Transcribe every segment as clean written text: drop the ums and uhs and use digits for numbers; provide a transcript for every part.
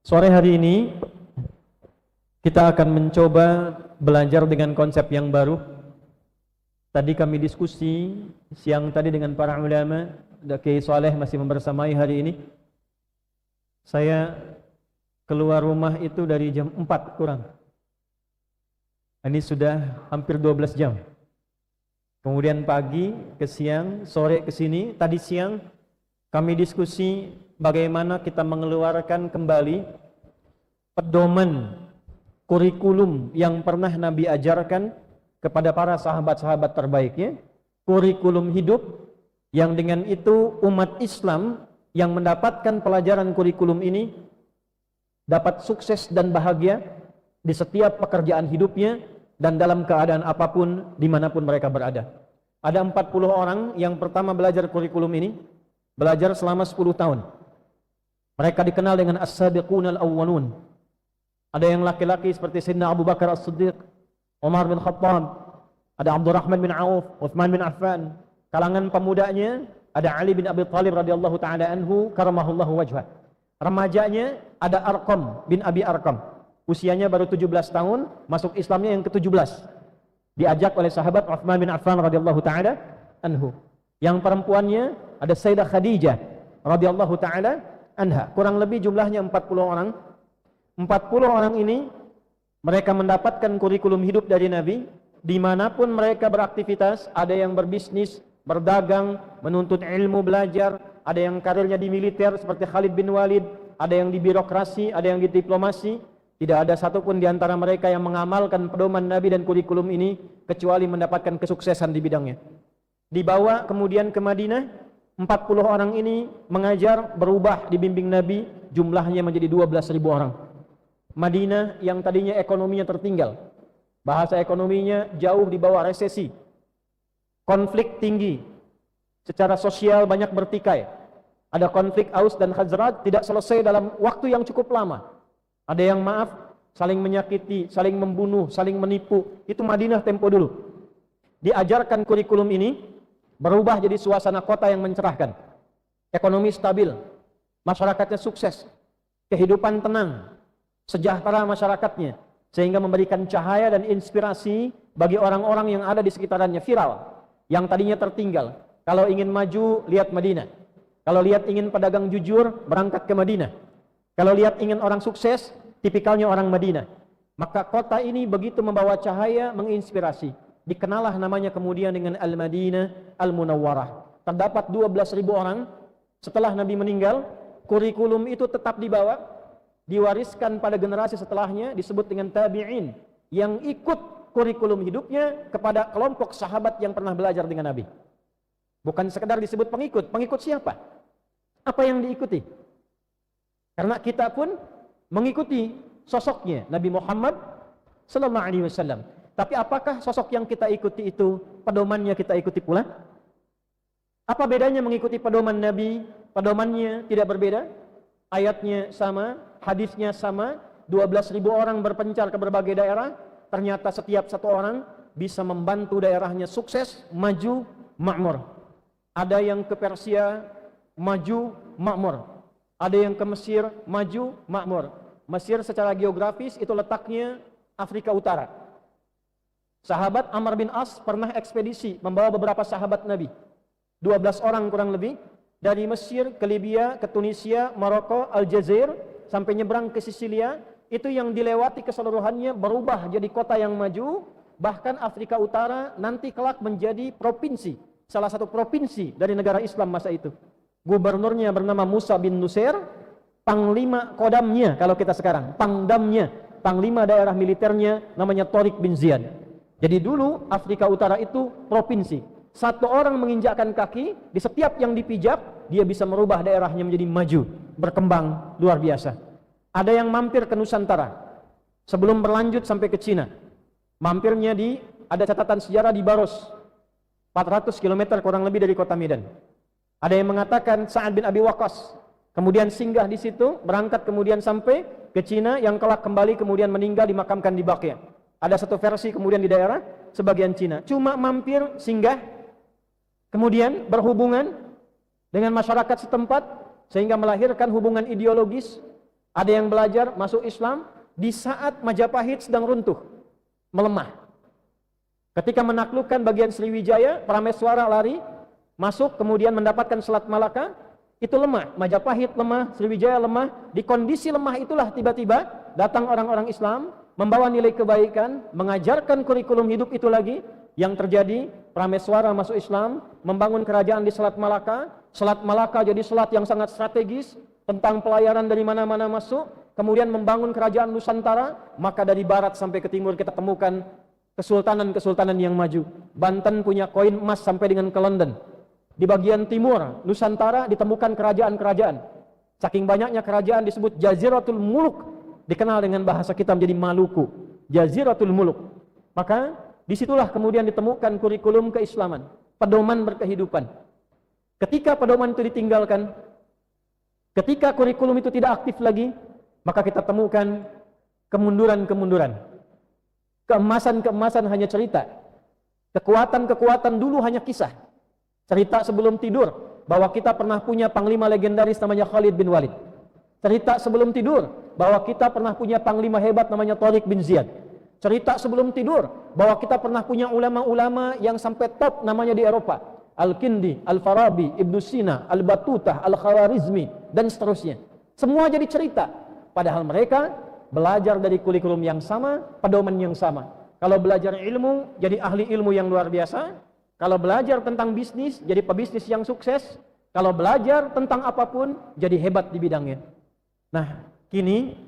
Sore hari ini kita akan mencoba belajar dengan konsep yang baru. Tadi kami diskusi siang tadi dengan para ulama, Kiai Saleh masih membersamai hari ini. Saya keluar rumah itu dari jam 4 kurang. Ini sudah hampir 12 jam. Kemudian pagi ke siang, sore ke sini. Tadi siang kami diskusi bagaimana kita mengeluarkan kembali pedoman kurikulum yang pernah Nabi ajarkan kepada para sahabat-sahabat terbaiknya, kurikulum hidup yang dengan itu umat Islam yang mendapatkan pelajaran kurikulum ini dapat sukses dan bahagia di setiap pekerjaan hidupnya dan dalam keadaan apapun dimanapun mereka berada. Ada 40 orang yang pertama belajar kurikulum ini, belajar selama 10 tahun. Mereka dikenal dengan as-sabiqun al-awwalun. Ada yang laki-laki seperti Sayyidina Abu Bakar As-Siddiq, Umar bin Khattab, ada Abdurrahman bin Auf, Uthman bin Affan. Kalangan pemudanya ada Ali bin Abi Thalib radhiyallahu taala anhu karamahullahu wajhah. Remajanya ada Arqam bin Abi Arqam. Usianya baru 17 tahun, masuk Islamnya yang ke-17. Diajak oleh sahabat Uthman bin Affan radhiyallahu taala anhu. Yang perempuannya ada Sayyidah Khadijah radhiyallahu taala anha. Kurang lebih jumlahnya 40 orang. 40 orang ini mereka mendapatkan kurikulum hidup dari Nabi. Dimanapun mereka beraktivitas, ada yang berbisnis, berdagang, menuntut ilmu, belajar, ada yang karirnya di militer seperti Khalid bin Walid, ada yang di birokrasi, ada yang di diplomasi. Tidak ada satupun di antara mereka yang mengamalkan pedoman Nabi dan kurikulum ini kecuali mendapatkan kesuksesan di bidangnya. Dibawa kemudian ke Madinah, 40 orang ini mengajar, berubah dibimbing Nabi, jumlahnya menjadi 12.000 orang. Madinah yang tadinya ekonominya tertinggal, bahasa ekonominya jauh di bawah resesi, konflik tinggi, secara sosial banyak bertikai. Ada konflik Aus dan Khazraj tidak selesai dalam waktu yang cukup lama. Ada yang maaf, saling menyakiti, saling membunuh, saling menipu. Itu Madinah tempo dulu. Diajarkan kurikulum ini, berubah jadi suasana kota yang mencerahkan. Ekonomi stabil, masyarakatnya sukses, kehidupan tenang, sejahtera masyarakatnya, sehingga memberikan cahaya dan inspirasi bagi orang-orang yang ada di sekitarannya. Viral, yang tadinya tertinggal. Kalau ingin maju, lihat Madinah. Kalau lihat ingin pedagang jujur, berangkat ke Madinah. Kalau lihat ingin orang sukses, tipikalnya orang Madinah. Maka kota ini begitu membawa cahaya, menginspirasi. Dikenalah namanya kemudian dengan Al-Madinah Al-Munawwarah. Terdapat 12.000 orang. Setelah Nabi meninggal, kurikulum itu tetap dibawa, diwariskan pada generasi setelahnya, disebut dengan tabi'in, yang ikut kurikulum hidupnya kepada kelompok sahabat yang pernah belajar dengan Nabi. Bukan sekedar disebut pengikut. Pengikut siapa? Apa yang diikuti? Karena kita pun mengikuti sosoknya Nabi Muhammad sallallahu alaihi wasallam. Tapi apakah sosok yang kita ikuti itu pedomannya kita ikuti pula? Apa bedanya mengikuti pedoman Nabi? Pedomannya tidak berbeda. Ayatnya sama, hadisnya sama. 12.000 orang berpencar ke berbagai daerah. Ternyata setiap satu orang bisa membantu daerahnya sukses, maju, makmur. Ada yang ke Persia, maju, makmur. Ada yang ke Mesir, maju, makmur. Mesir secara geografis itu letaknya Afrika Utara. Sahabat Amr bin As pernah ekspedisi membawa beberapa sahabat Nabi. 12 orang kurang lebih. Dari Mesir ke Libya, ke Tunisia, Maroko, Aljazair, sampai nyebrang ke Sisilia. Itu yang dilewati keseluruhannya berubah jadi kota yang maju. Bahkan Afrika Utara nanti kelak menjadi provinsi. Salah satu provinsi dari negara Islam masa itu. Gubernurnya bernama Musa bin Nusair, panglima kodamnya kalau kita sekarang, pangdamnya, panglima daerah militernya namanya Tariq bin Ziyad. Jadi dulu Afrika Utara itu provinsi. Satu orang menginjakkan kaki, di setiap yang dipijak, dia bisa merubah daerahnya menjadi maju, berkembang luar biasa. Ada yang mampir ke Nusantara, sebelum berlanjut sampai ke Cina. Mampirnya ada catatan sejarah di Baros, 400 km kurang lebih dari kota Medan. Ada yang mengatakan Sa'ad bin Abi Waqqas kemudian singgah di situ, berangkat kemudian sampai ke Cina, yang kelak kembali kemudian meninggal dimakamkan di Baqi'. Ada satu versi kemudian di daerah sebagian Cina. Cuma mampir, singgah, kemudian berhubungan dengan masyarakat setempat sehingga melahirkan hubungan ideologis Ada yang belajar masuk Islam di saat Majapahit sedang runtuh, melemah. Ketika menaklukkan bagian Sriwijaya, Prameswara lari, masuk kemudian mendapatkan Selat Malaka, itu lemah. Majapahit lemah, Sriwijaya lemah. Di kondisi lemah itulah tiba-tiba datang orang-orang Islam, membawa nilai kebaikan, mengajarkan kurikulum hidup itu lagi. Yang terjadi, Prameswara masuk Islam, membangun kerajaan di Selat Malaka. Selat Malaka jadi selat yang sangat strategis, tentang pelayaran dari mana-mana masuk, kemudian membangun kerajaan Nusantara, maka dari barat sampai ke timur kita temukan kesultanan-kesultanan yang maju. Banten punya koin emas sampai dengan ke London. Di bagian timur Nusantara ditemukan kerajaan-kerajaan. Saking banyaknya kerajaan disebut Jaziratul Muluk, dikenal dengan bahasa kita menjadi Maluku, Jaziratul Muluk. Maka disitulah kemudian ditemukan kurikulum keislaman, pedoman berkehidupan. Ketika pedoman itu ditinggalkan, ketika kurikulum itu tidak aktif lagi, maka kita temukan kemunduran-kemunduran. Keemasan-keemasan hanya cerita. Kekuatan-kekuatan dulu hanya kisah. Cerita sebelum tidur bahwa kita pernah punya panglima legendaris namanya Khalid bin Walid. Cerita sebelum tidur bahwa kita pernah punya panglima hebat namanya Tariq bin Ziyad. Cerita sebelum tidur bahwa kita pernah punya ulama-ulama yang sampai top namanya di Eropa. Al-Kindi, Al-Farabi, Ibnu Sina, Al-Batutah, Al-Khawarizmi, dan seterusnya. Semua jadi cerita. Padahal mereka belajar dari kurikulum yang sama, pedoman yang sama. Kalau belajar ilmu, jadi ahli ilmu yang luar biasa. Kalau belajar tentang bisnis, jadi pebisnis yang sukses. Kalau belajar tentang apapun, jadi hebat di bidangnya. Nah, kini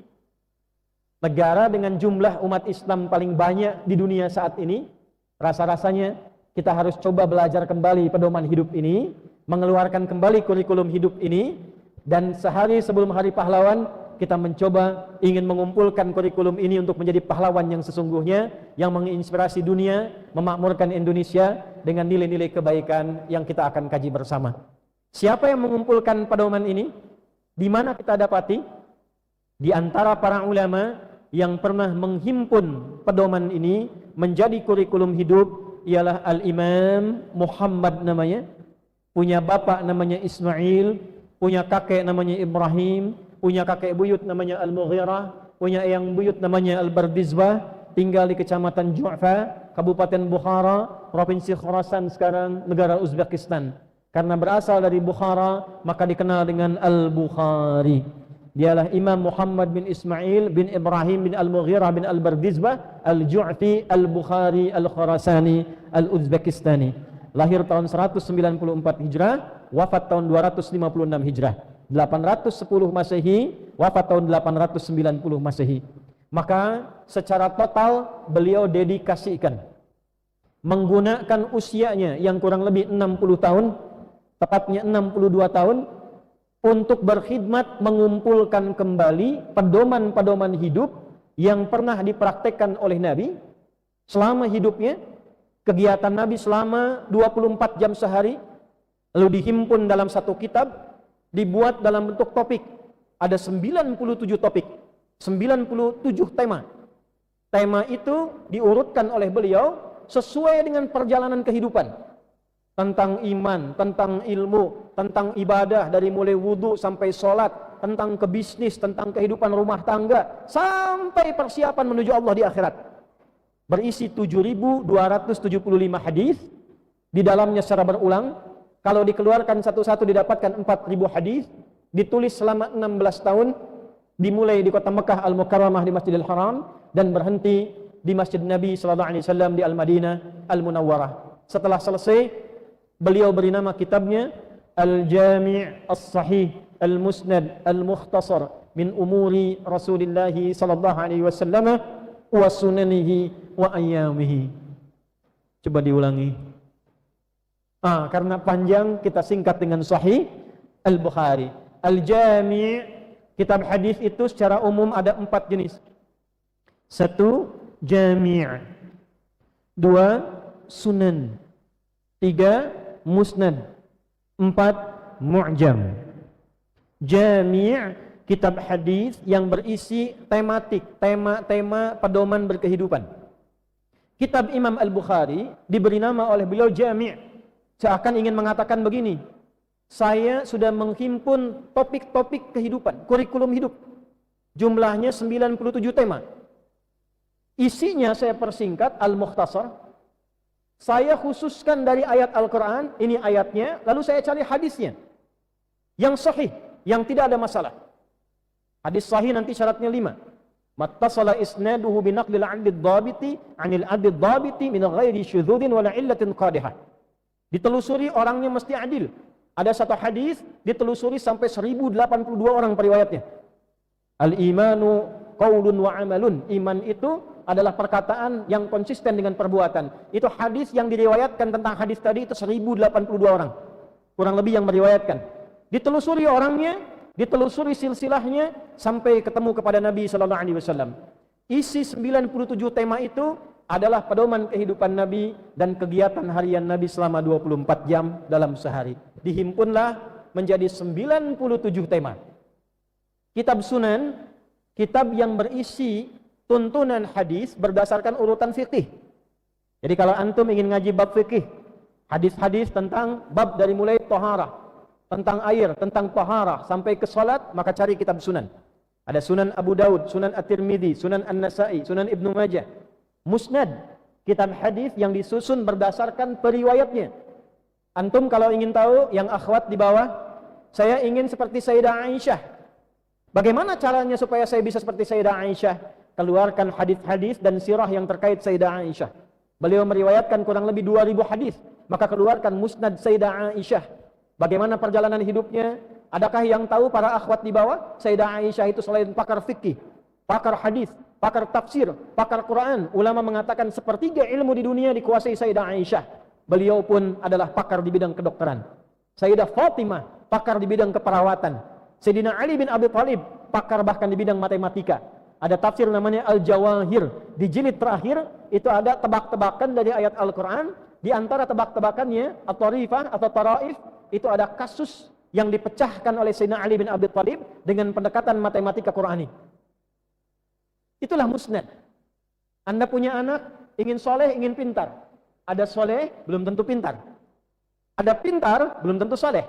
negara dengan jumlah umat Islam paling banyak di dunia saat ini, rasa-rasanya kita harus coba belajar kembali pedoman hidup ini, mengeluarkan kembali kurikulum hidup ini, dan sehari sebelum Hari Pahlawan, kita mencoba ingin mengumpulkan kurikulum ini untuk menjadi pahlawan yang sesungguhnya, yang menginspirasi dunia, memakmurkan Indonesia dengan nilai-nilai kebaikan yang kita akan kaji bersama. Siapa yang mengumpulkan pedoman ini? Di mana kita dapati? Di antara para ulama yang pernah menghimpun pedoman ini menjadi kurikulum hidup ialah Al-Imam Muhammad namanya, punya bapak namanya Ismail, punya kakek namanya Ibrahim, punya kakek buyut namanya Al-Mughirah, punya eyang buyut namanya Al-Bardizbah, tinggal di kecamatan Ju'fa, Kabupaten Bukhara, Provinsi Khorasan sekarang, negara Uzbekistan. Karena berasal dari Bukhara, maka dikenal dengan Al-Bukhari. Dialah Imam Muhammad bin Ismail bin Ibrahim bin Al-Mughirah bin Al-Bardizbah Al-Ju'fi Al-Bukhari Al-Khurasani Al-Uzbekistani. Lahir tahun 194 Hijrah, wafat tahun 256 Hijrah. 810 Masehi, wafat tahun 890 Masehi. Maka secara total beliau dedikasikan, menggunakan usianya yang kurang lebih 60 tahun, tepatnya 62 tahun, untuk berkhidmat mengumpulkan kembali pedoman-pedoman hidup yang pernah dipraktekkan oleh Nabi selama hidupnya, kegiatan Nabi selama 24 jam sehari, lalu dihimpun dalam satu kitab, dibuat dalam bentuk topik. Ada 97 topik, 97 tema. Tema itu diurutkan oleh beliau sesuai dengan perjalanan kehidupan. Tentang iman, tentang ilmu, tentang ibadah dari mulai wudu sampai sholat, tentang kebisnis, tentang kehidupan rumah tangga, sampai persiapan menuju Allah di akhirat. Berisi 7.275 hadis, di dalamnya secara berulang. Kalau dikeluarkan satu-satu didapatkan 4.000 hadis, ditulis selama 16 tahun, dimulai di kota Mekah Al-Mukarramah di Masjidil Haram dan berhenti di Masjid Nabi SAW di Al-Madinah Al-Munawwarah. Setelah selesai, beliau beri nama kitabnya Al-Jami' As-Sahih Al-Musnad Al-Mukhtasar min umuri Rasulillah sallallahu alaihi wasallam wa sunanihi wa ayyamihi. Coba diulangi. Karena panjang kita singkat dengan Sahih Al-Bukhari. Al-Jami', kitab hadis itu secara umum ada 4 jenis. 1, Jami'. 2, Sunan. 3, Musnad. 4, Mu'jam. Jami' kitab hadis yang berisi tematik, tema-tema pedoman berkehidupan. Kitab Imam Al-Bukhari diberi nama oleh beliau Jami', seakan ingin mengatakan begini, saya sudah menghimpun topik-topik kehidupan, kurikulum hidup. Jumlahnya 97 tema. Isinya saya persingkat, al-mukhtasar. Saya khususkan dari ayat Al-Quran, ini ayatnya, lalu saya cari hadisnya. Yang sahih, yang tidak ada masalah. Hadis sahih nanti syaratnya 5. Mattasala isnaduhu binaqlil 'adlid dhabiti 'anil 'adlid dhabiti min ghairi syudzudin wala illatin qadihah. Ditelusuri orangnya mesti adil. Ada satu hadis ditelusuri sampai 1082 orang periwayatnya. Al-imanu qaulun wa amalun. Iman itu adalah perkataan yang konsisten dengan perbuatan. Itu hadis yang diriwayatkan tentang hadis tadi itu 1082 orang. Kurang lebih yang meriwayatkan. Ditelusuri orangnya, ditelusuri silsilahnya sampai ketemu kepada Nabi sallallahu alaihi wasallam. Isi 97 tema itu adalah pedoman kehidupan Nabi dan kegiatan harian Nabi selama 24 jam dalam sehari. Dihimpunlah menjadi 97 tema. Kitab Sunan, kitab yang berisi tuntunan hadis berdasarkan urutan fikih. Jadi kalau antum ingin ngaji bab fikih, hadis-hadis tentang bab dari mulai taharah, tentang air, tentang taharah sampai ke salat, maka cari kitab Sunan. Ada Sunan Abu Daud, Sunan At-Tirmidzi, Sunan An-Nasa'i, Sunan Ibnu Majah. Musnad, kitab hadis yang disusun berdasarkan periwayatnya. Antum kalau ingin tahu, yang akhwat di bawah, saya ingin seperti Sayyidah Aisyah. Bagaimana caranya supaya saya bisa seperti Sayyidah Aisyah? Keluarkan hadis-hadis dan sirah yang terkait Sayyidah Aisyah. Beliau meriwayatkan kurang lebih 2000 hadis, maka keluarkan Musnad Sayyidah Aisyah. Bagaimana perjalanan hidupnya? Adakah yang tahu para akhwat di bawah? Sayyidah Aisyah itu selain pakar fikih, pakar hadis, pakar tafsir, pakar Quran, ulama mengatakan sepertiga ilmu di dunia dikuasai Sayyidah Aisyah. Beliau pun adalah pakar di bidang kedokteran. Sayyidah Fatimah, pakar di bidang keperawatan. Sayyidina Ali bin Abi Thalib, pakar bahkan di bidang matematika. Ada tafsir namanya Al-Jawahir. Di jilid terakhir itu ada tebak-tebakan dari ayat Al-Quran. Di antara tebak-tebakannya At-Tarifah atau Taraif, itu ada kasus yang dipecahkan oleh Sayyidina Ali bin Abi Thalib dengan pendekatan matematika Qurani. Itulah musnad. Anda punya anak, ingin soleh, ingin pintar. Ada soleh, belum tentu pintar. Ada pintar, belum tentu soleh.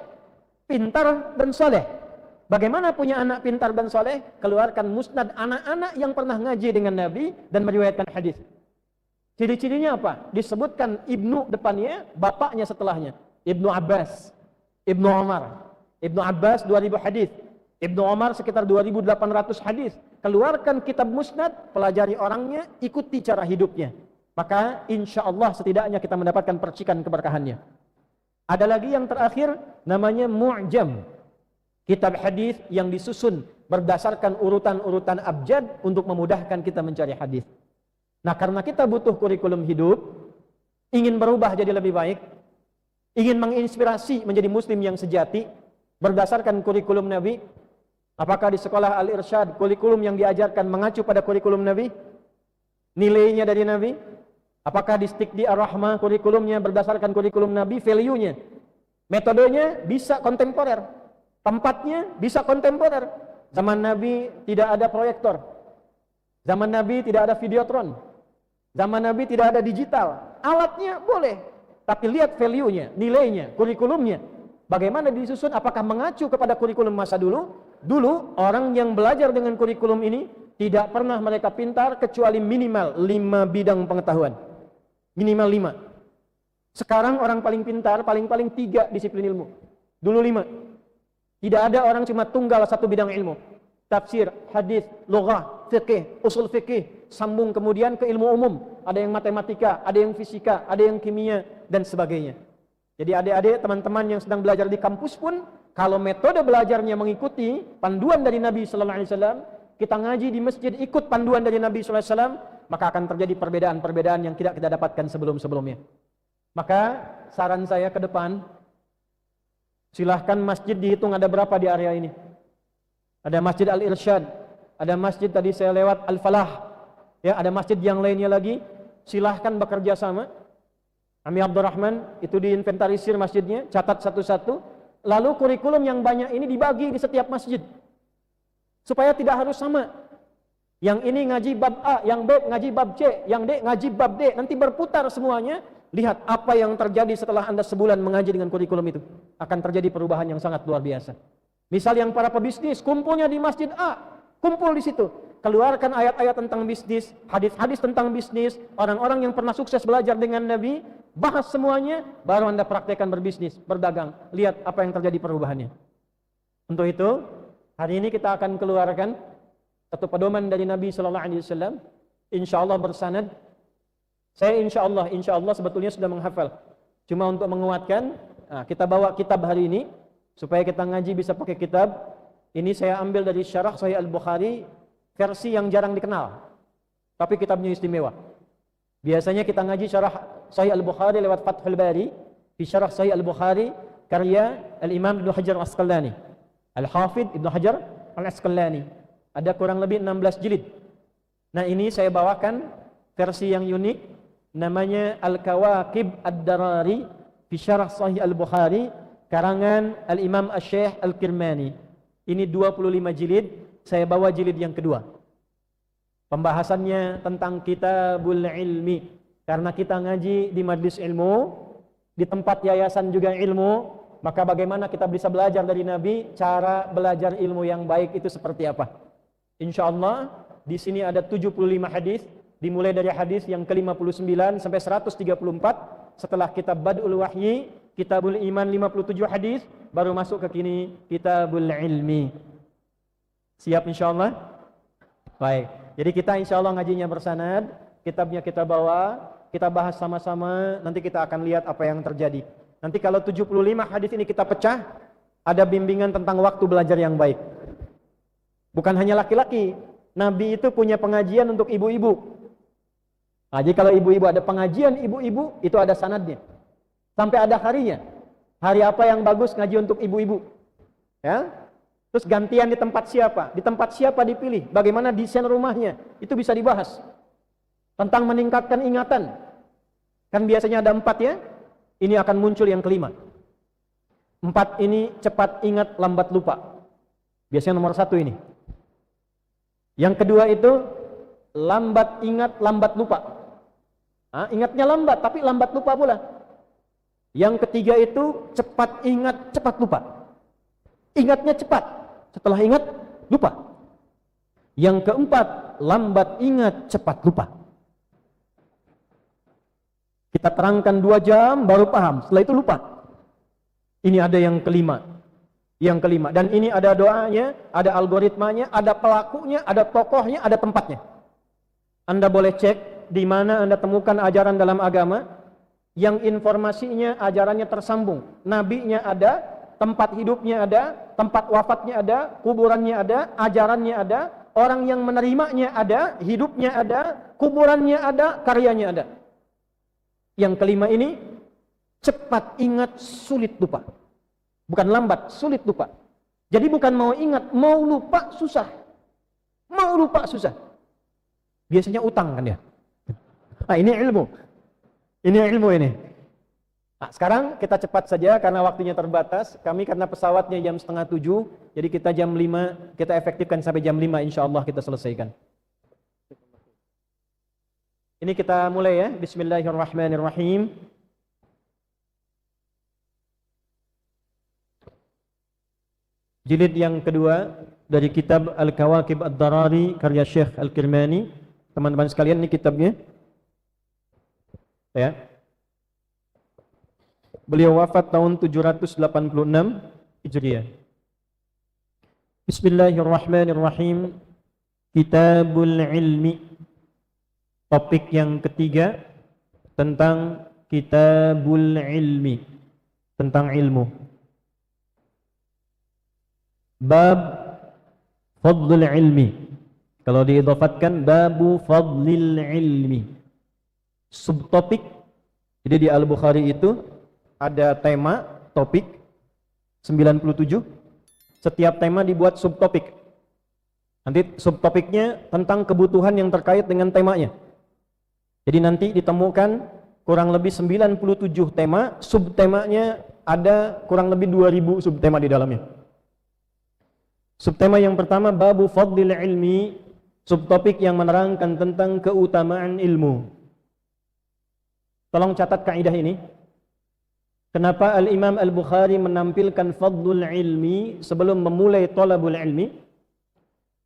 Pintar dan soleh. Bagaimana punya anak pintar dan soleh? Keluarkan musnad anak-anak yang pernah ngaji dengan Nabi dan meriwayatkan hadis. Ciri-cirinya apa? Disebutkan ibnu depannya, bapaknya setelahnya. Ibnu Abbas, Ibnu Umar. Ibnu Abbas 2000 hadis, Ibnu Umar sekitar 2800 hadis. Keluarkan kitab musnad, pelajari orangnya, ikuti cara hidupnya. Maka insya Allah setidaknya kita mendapatkan percikan keberkahannya. Ada lagi yang terakhir namanya Mu'jam. Kitab hadis yang disusun berdasarkan urutan-urutan abjad untuk memudahkan kita mencari hadis. Nah, karena kita butuh kurikulum hidup, ingin berubah jadi lebih baik, ingin menginspirasi menjadi muslim yang sejati berdasarkan kurikulum Nabi. Apakah di sekolah Al-Irsyad kurikulum yang diajarkan mengacu pada kurikulum Nabi? Nilainya dari Nabi? Apakah di Istiqdi Ar-Rahmah kurikulumnya berdasarkan kurikulum Nabi, value-nya? Metodenya bisa kontemporer. Tempatnya bisa kontemporer. Zaman Nabi tidak ada proyektor. Zaman Nabi tidak ada videotron. Zaman Nabi tidak ada digital. Alatnya boleh, tapi lihat value-nya, nilainya, kurikulumnya. Bagaimana disusun? Apakah mengacu kepada kurikulum masa dulu? Dulu orang yang belajar dengan kurikulum ini tidak pernah mereka pintar kecuali minimal 5 bidang pengetahuan. Minimal 5. Sekarang orang paling pintar paling-paling 3 disiplin ilmu. Dulu 5. Tidak ada orang cuma tunggal satu bidang ilmu. Tafsir, hadis, lughah, fikih, usul fikih, sambung kemudian ke ilmu umum. Ada yang matematika, ada yang fisika, ada yang kimia, dan sebagainya. Jadi adik-adik, teman-teman yang sedang belajar di kampus pun, kalau metode belajarnya mengikuti panduan dari Nabi Sallallahu Alaihi Wasallam, kita ngaji di masjid ikut panduan dari Nabi Sallallahu Alaihi Wasallam, maka akan terjadi perbedaan-perbedaan yang tidak kita dapatkan sebelum-sebelumnya. Maka saran saya ke depan, silahkan masjid dihitung ada berapa di area ini. Ada Masjid Al-Irsyad, ada masjid tadi saya lewat Al-Falah, ya, ada masjid yang lainnya lagi. Silahkan bekerja sama. Ami Abdurrahman itu diinventarisir masjidnya, catat satu-satu. Lalu kurikulum yang banyak ini dibagi di setiap masjid, supaya tidak harus sama. Yang ini ngaji bab A, yang B ngaji bab C, yang D ngaji bab D. Nanti berputar semuanya. Lihat apa yang terjadi setelah Anda sebulan mengaji dengan kurikulum itu. Akan terjadi perubahan yang sangat luar biasa. Misal yang para pebisnis kumpulnya di Masjid A, Kumpul di situ. Keluarkan ayat-ayat tentang bisnis, hadis-hadis tentang bisnis, orang-orang yang pernah sukses belajar dengan Nabi, bahas semuanya, baru Anda praktekkan berbisnis, berdagang. Lihat apa yang terjadi perubahannya. Untuk itu, hari ini kita akan keluarkan satu pedoman dari Nabi sallallahu alaihi wasallam, insyaallah bersanad. Saya insyaallah sebetulnya sudah menghafal. Cuma untuk menguatkan, kita bawa kitab hari ini supaya kita ngaji bisa pakai kitab. Ini saya ambil dari Syarah Sahih Al-Bukhari, versi yang jarang dikenal, tapi kitabnya istimewa. Biasanya kita ngaji Syarah Sahih Al-Bukhari lewat Fathul Bari. Di Syarah Sahih Al-Bukhari karya Al-Imam Ibnu Hajar Al-Asqalani, Al-Hafidh Ibnu Hajar Al-Asqalani, ada kurang lebih 16 jilid. Nah, ini saya bawakan versi yang unik, namanya Al-Kawakib Ad-Darari fi Syarah Sahih Al-Bukhari karangan Al-Imam Asy-Syaikh Al-Kirmani. Ini 25 jilid. Saya bawa jilid yang kedua. Pembahasannya tentang kitabul ilmi. Karena kita ngaji di majlis ilmu, di tempat yayasan juga ilmu, maka bagaimana kita bisa belajar dari Nabi, cara belajar ilmu yang baik itu seperti apa. Insyaallah di sini ada 75 hadis, dimulai dari hadis yang ke-59 sampai 134. Setelah kitab Bad'ul Wahyi, kitabul iman 57 hadis, baru masuk ke kini kitabul ilmi. Siap insyaallah? Baik. Jadi kita insyaallah ngajinya bersanad, kitabnya kita bawa, kita bahas sama-sama, nanti kita akan lihat apa yang terjadi. Nanti kalau 75 hadis ini kita pecah, ada bimbingan tentang waktu belajar yang baik. Bukan hanya laki-laki. Nabi itu punya pengajian untuk ibu-ibu. Nah, jadi kalau ibu-ibu ada pengajian ibu-ibu, itu ada sanadnya. Sampai ada harinya. Hari apa yang bagus ngaji untuk ibu-ibu. Ya? Terus gantian di tempat siapa? Di tempat siapa dipilih? Bagaimana desain rumahnya? Itu bisa dibahas. Tentang meningkatkan ingatan. Kan biasanya ada 4 ya. Ini akan muncul yang kelima. 4 ini cepat ingat, lambat lupa. Biasanya nomor 1 ini. Yang kedua itu lambat ingat, lambat lupa. Ingatnya lambat, tapi lambat lupa pula. Yang ketiga itu cepat ingat, cepat lupa. Ingatnya cepat. Setelah ingat, lupa. Yang keempat, lambat ingat, cepat lupa. Kita terangkan 2 jam, baru paham. Setelah itu lupa. Ini ada yang kelima. Yang kelima. Dan ini ada doanya, ada algoritmanya, ada pelakunya, ada tokohnya, ada tempatnya. Anda boleh cek di mana Anda temukan ajaran dalam agama yang informasinya, ajarannya tersambung. Nabinya ada, tempat hidupnya ada, tempat wafatnya ada, kuburannya ada, ajarannya ada, orang yang menerimanya ada, hidupnya ada, kuburannya ada, karyanya ada. Yang kelima ini, cepat ingat, sulit lupa. Bukan lambat, sulit lupa. Jadi bukan mau ingat, mau lupa susah. Mau lupa susah. Biasanya utang kan ya. Ini ilmu. Ini ilmu ini. Nah, sekarang kita cepat saja karena waktunya terbatas. Kami karena pesawatnya jam 6:30, jadi kita jam 5, kita efektifkan sampai jam 5 insyaallah kita selesaikan. Ini kita mulai ya. Bismillahirrahmanirrahim. Jilid yang kedua dari kitab Al-Kawakib Ad-Darari karya Syekh Al-Kirmani. Teman-teman sekalian, ini kitabnya. Ya. Beliau wafat tahun 786 Hijriah. Bismillahirrahmanirrahim. Kitabul Ilmi. Topik yang ketiga tentang Kitabul Ilmi, tentang ilmu. Bab Fadlul Ilmi. Kalau diidhafatkan Babu Fadlil Ilmi. Subtopik. Jadi di Al-Bukhari itu ada tema, topik 97. Setiap tema dibuat subtopik. Nanti subtopiknya tentang kebutuhan yang terkait dengan temanya. Jadi nanti ditemukan kurang lebih 97 tema, subtemanya ada kurang lebih 2000 subtema di dalamnya. Subtema yang pertama Babu Fadlil Ilmi, subtopik yang menerangkan tentang keutamaan ilmu. Tolong catat kaidah ini. Kenapa Al-Imam Al-Bukhari menampilkan fadlul ilmi sebelum memulai thalabul ilmi?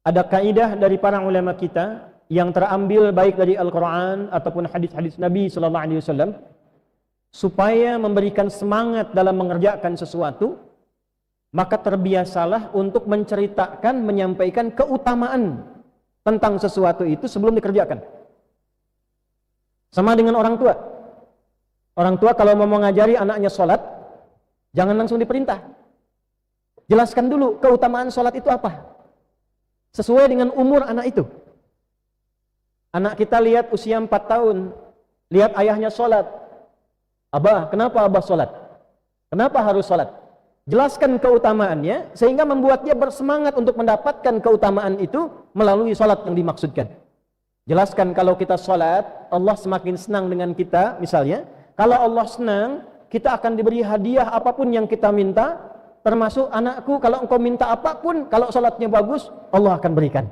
Ada kaidah dari para ulama kita yang terambil baik dari Al-Quran ataupun hadis-hadis Nabi sallallahu alaihi wasallam supaya memberikan semangat dalam mengerjakan sesuatu, maka terbiasalah untuk menceritakan, menyampaikan keutamaan tentang sesuatu itu sebelum dikerjakan. Sama dengan orang tua. Orang tua kalau mau mengajari anaknya sholat, jangan langsung diperintah. Jelaskan dulu keutamaan sholat itu apa, sesuai dengan umur anak itu. Anak kita lihat usia 4 tahun, lihat ayahnya sholat. Abah, kenapa abah sholat? Kenapa harus sholat? Jelaskan keutamaannya, sehingga membuat dia bersemangat untuk mendapatkan keutamaan itu melalui sholat yang dimaksudkan. Jelaskan kalau kita sholat, Allah semakin senang dengan kita, misalnya. Kalau Allah senang, kita akan diberi hadiah apapun yang kita minta, termasuk anakku, kalau engkau minta apapun, kalau sholatnya bagus, Allah akan berikan.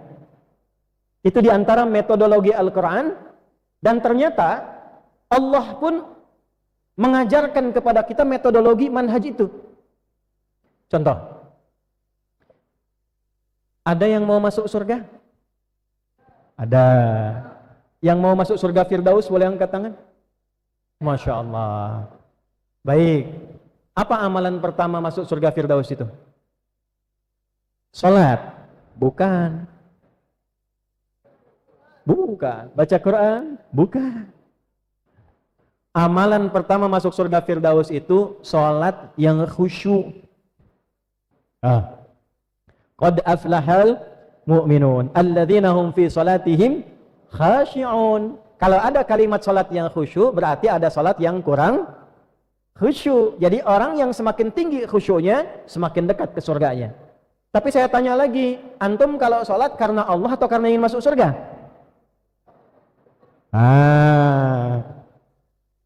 Itu diantara metodologi Al-Quran, dan ternyata Allah pun mengajarkan kepada kita metodologi manhaj itu. Contoh, ada yang mau masuk surga? Ada. Yang mau masuk surga Firdaus boleh angkat tangan? Masya Allah. Baik. Apa amalan pertama masuk surga Firdaus itu? Salat? Bukan. Bukan. Baca Quran? Bukan. Amalan pertama masuk surga Firdaus itu salat yang khusyuk. Qad aflahal mu'minun alladzina hum fi salatihim khashi'un. Kalau ada kalimat salat yang khusyuk, berarti ada salat yang kurang khusyuk. Jadi orang yang semakin tinggi khusyuknya, semakin dekat ke surganya. Tapi saya tanya lagi, antum kalau salat karena Allah atau karena ingin masuk surga?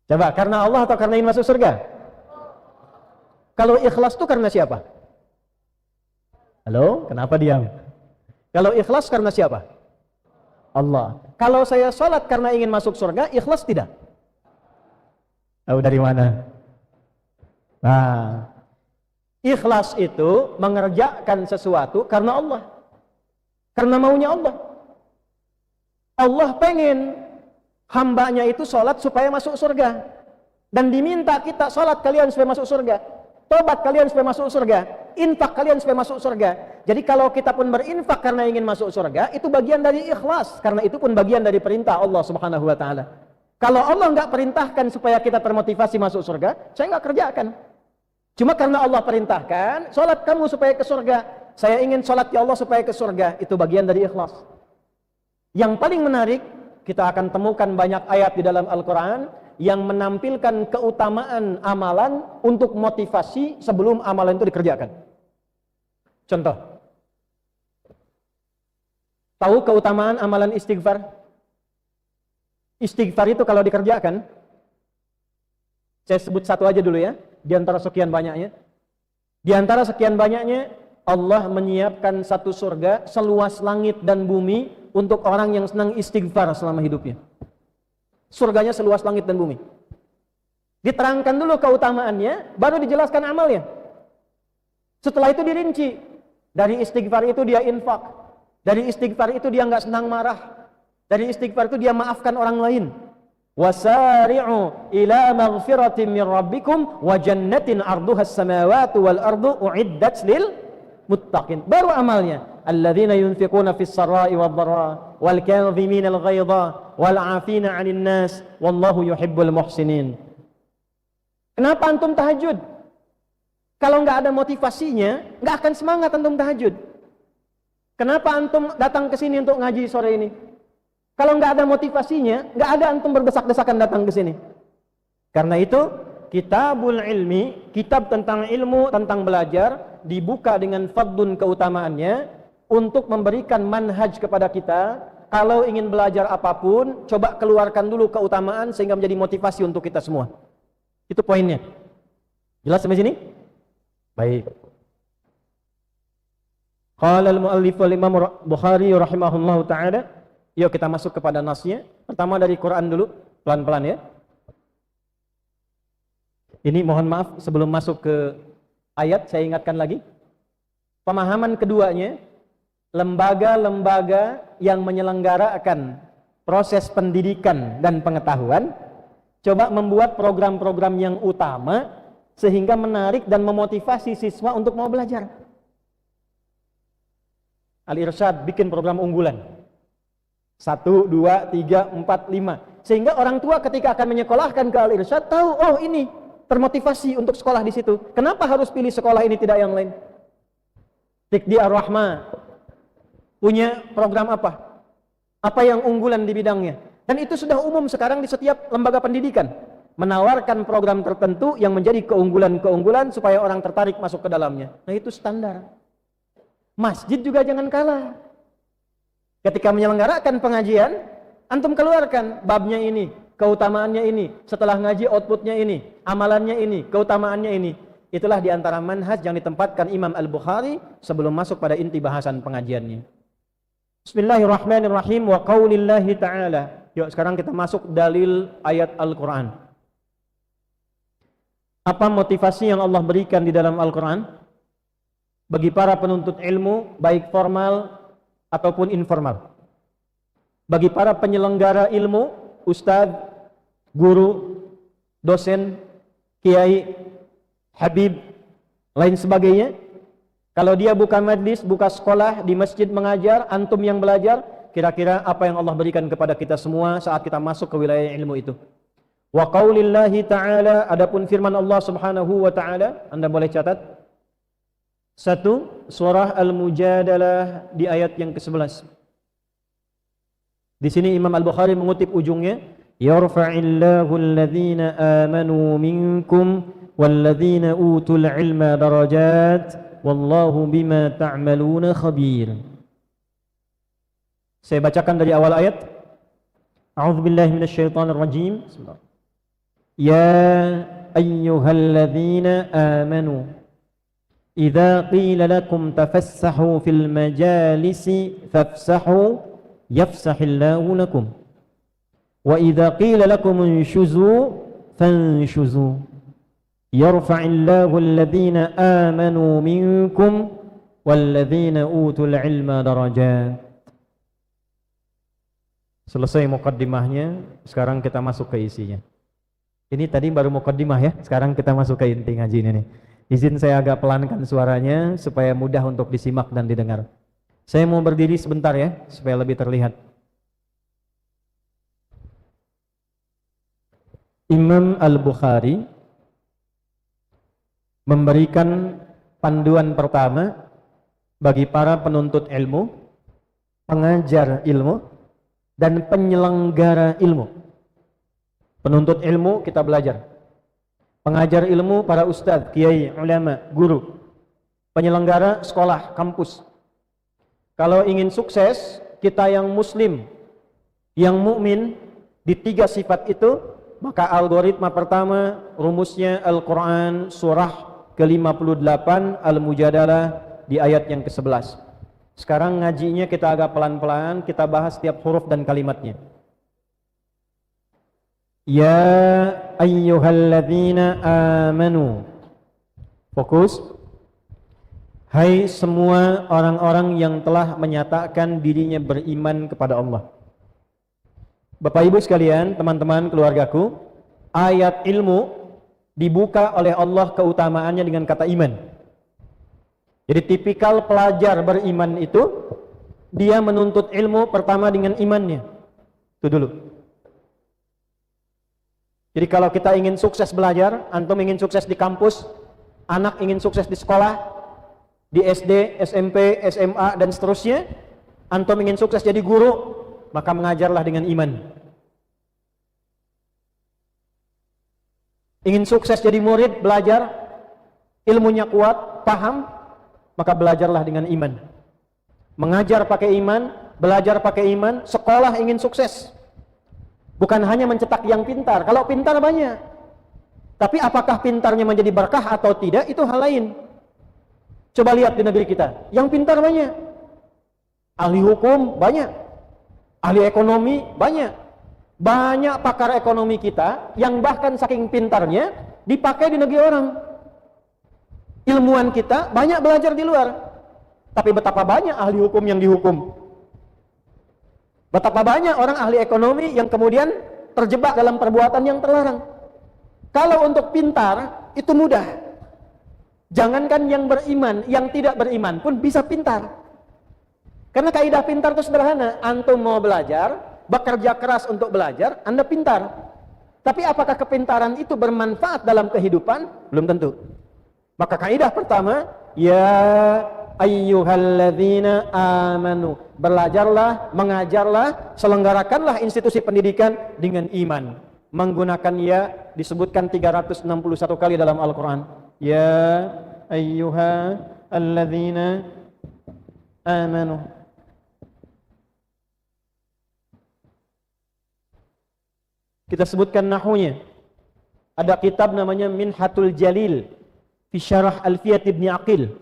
Coba, karena Allah atau karena ingin masuk surga? Kalau ikhlas itu karena siapa? Halo, kenapa diam? Kalau ikhlas karena siapa? Allah. Kalau saya sholat karena ingin masuk surga, ikhlas tidak? Tahu dari mana? Nah, ikhlas itu mengerjakan sesuatu karena Allah, karena maunya Allah. Allah pengen hambanya itu sholat supaya masuk surga, dan diminta kita sholat kalian supaya masuk surga, tobat kalian supaya masuk surga, infak kalian supaya masuk surga. Jadi kalau kita pun berinfak karena ingin masuk surga, itu bagian dari ikhlas, karena itu pun bagian dari perintah Allah Subhanahu wa taala. Kalau Allah nggak perintahkan supaya kita termotivasi masuk surga, saya nggak kerjakan. Cuma karena Allah perintahkan, sholat kamu supaya ke surga, saya ingin sholat ya Allah supaya ke surga, itu bagian dari ikhlas. Yang paling menarik, kita akan temukan banyak ayat di dalam Al-Quran yang menampilkan keutamaan amalan untuk motivasi sebelum amalan itu dikerjakan. Contoh, tahu keutamaan amalan istighfar? Istighfar itu kalau dikerjakan, saya sebut satu aja dulu ya, di antara sekian banyaknya. Di antara sekian banyaknya, Allah menyiapkan satu surga seluas langit dan bumi untuk orang yang senang istighfar selama hidupnya. Surganya seluas langit dan bumi. Diterangkan dulu keutamaannya, baru dijelaskan amalnya. Setelah itu dirinci. Dari istighfar itu dia infak. Dari istighfar itu dia nggak senang marah. Dari istighfar itu dia maafkan orang lain. Wasari'u ila maghfiratin min rabbikum wa jannatin 'arduha as-samawati wal ardu u'iddat lil muttaqin. Baru amalnya. Alladzina yunfiquna fis sarai wad dharra wal kadhimina al ghaidha wal 'afina 'anil nas wallahu yuhibbul muhsinin. Kenapa antum tahajud? Kalau nggak ada motivasinya, nggak akan semangat antum tahajud. Kenapa antum datang ke sini untuk ngaji sore ini? Kalau nggak ada motivasinya, nggak ada antum berdesak-desakan datang ke sini. Karena itu, kitabul ilmi, kitab tentang ilmu, tentang belajar, dibuka dengan fadlun keutamaannya untuk memberikan manhaj kepada kita. Kalau ingin belajar apapun, coba keluarkan dulu keutamaan sehingga menjadi motivasi untuk kita semua. Itu poinnya. Jelas sampai sini? Baik. Qala al-muallif al-Imam Bukhari rahimahullahu taala. Yuk kita masuk kepada nasnya. Pertama dari Quran dulu, pelan-pelan ya. Ini mohon maaf sebelum masuk ke ayat saya ingatkan lagi. Pemahaman keduanya lembaga-lembaga yang menyelenggarakan proses pendidikan dan pengetahuan coba membuat program-program yang utama sehingga menarik dan memotivasi siswa untuk mau belajar. Al-Irsyad bikin program unggulan 1, 2, 3, 4, 5 sehingga orang tua ketika akan menyekolahkan ke Al-Irsyad tahu, oh ini termotivasi untuk sekolah di situ. Kenapa harus pilih sekolah ini tidak yang lain? Tikdi Ar-Rahmah punya program apa? Apa yang unggulan di bidangnya? Dan itu sudah umum sekarang di setiap lembaga pendidikan, menawarkan program tertentu yang menjadi keunggulan-keunggulan supaya orang tertarik masuk ke dalamnya. Nah itu standar. Masjid juga jangan kalah. Ketika menyelenggarakan pengajian, antum keluarkan babnya ini, keutamaannya ini, setelah ngaji outputnya ini, amalannya ini, keutamaannya ini. Itulah diantara manhaj yang ditempatkan Imam Al-Bukhari sebelum masuk pada inti bahasan pengajiannya. Bismillahirrahmanirrahim wa qaulillahi ta'ala. Yuk sekarang kita masuk dalil ayat Al-Quran. Apa motivasi yang Allah berikan di dalam Al-Quran bagi para penuntut ilmu baik formal ataupun informal, bagi para penyelenggara ilmu, ustadz, guru, dosen, kiai, habib, lain sebagainya. Kalau dia buka majlis, buka sekolah, di masjid mengajar, antum yang belajar, kira-kira apa yang Allah berikan kepada kita semua saat kita masuk ke wilayah ilmu itu. Wa qaulillahi ta'ala, adapun firman Allah subhanahu wa ta'ala, Anda boleh catat. 1, surah Al-Mujadalah di ayat yang ke-11. Di sini Imam Al-Bukhari mengutip ujungnya, yarfa'illahu alladhina amanu minkum walladhina utul ilma darajat wallahu bima ta'maluna khabir. Saya bacakan dari awal ayat. A'udzubillahi minasyaitonir rajim. Ya ayyuhalladzina amanu idza qila lakum tafassahu fil majalisi fafsahu yafsahillahu lakum wa idza qila lakum inshuzu fanshuzu yarfa'illahu alladhina amanu minkum walladhina utul ilma darajat. Selesai muqaddimahnya, sekarang kita masuk ke isinya. Ini tadi baru muqaddimah ya, sekarang kita masuk ke inti ngaji ini nih. Izin saya agak pelankan suaranya supaya mudah untuk disimak dan didengar. Saya mau berdiri sebentar ya, supaya lebih terlihat. Imam Al-Bukhari memberikan panduan pertama bagi para penuntut ilmu, pengajar ilmu, dan penyelenggara ilmu. Penuntut ilmu kita belajar, pengajar ilmu para ustadz, kiai, ulama, guru, penyelenggara sekolah, kampus. Kalau ingin sukses, kita yang muslim, yang mukmin di 3 sifat itu, maka algoritma pertama rumusnya Al-Quran surah ke-58 Al-Mujadalah di ayat yang ke-11. Sekarang ngajinya kita agak pelan-pelan, kita bahas setiap huruf dan kalimatnya. Ya ayyuhalladzina amanu. Fokus. Hai semua orang-orang yang telah menyatakan dirinya beriman kepada Allah. Bapak Ibu sekalian, teman-teman keluargaku, ayat ilmu dibuka oleh Allah keutamaannya dengan kata iman. Jadi tipikal pelajar beriman itu, dia menuntut ilmu pertama dengan imannya. Itu dulu. Jadi kalau kita ingin sukses belajar, antum ingin sukses di kampus, anak ingin sukses di sekolah, di SD, SMP, SMA, dan seterusnya, antum ingin sukses jadi guru, maka mengajarlah dengan iman. Ingin sukses jadi murid, belajar, ilmunya kuat, paham, maka belajarlah dengan iman. Mengajar pakai iman, belajar pakai iman, sekolah ingin sukses. Bukan hanya mencetak yang pintar. Kalau pintar banyak, tapi apakah pintarnya menjadi berkah atau tidak, itu hal lain. Coba lihat di negeri kita, yang pintar banyak, ahli hukum banyak, ahli ekonomi banyak, banyak pakar ekonomi kita yang bahkan saking pintarnya dipakai di negeri orang. Ilmuwan kita banyak belajar di luar, Tapi betapa banyak ahli hukum yang dihukum. Betapa banyak orang ahli ekonomi yang kemudian terjebak dalam perbuatan yang terlarang. Kalau untuk pintar, itu mudah. Jangankan yang beriman, yang tidak beriman pun bisa pintar. Karena kaidah pintar itu sederhana. Antum mau belajar, bekerja keras untuk belajar, Anda pintar. Tapi apakah kepintaran itu bermanfaat dalam kehidupan? Belum tentu. Maka kaidah pertama, ya ayyuhalladzina amanu, belajarlah, mengajarlah, selenggarakanlah institusi pendidikan dengan iman. Menggunakan ya disebutkan 361 kali dalam Al-Quran. Ya ayyuhalladzina amanu. Kita sebutkan nahwunya. Ada kitab namanya Minhatul Jalil fi Syarah Alfiyah Ibn Aqil.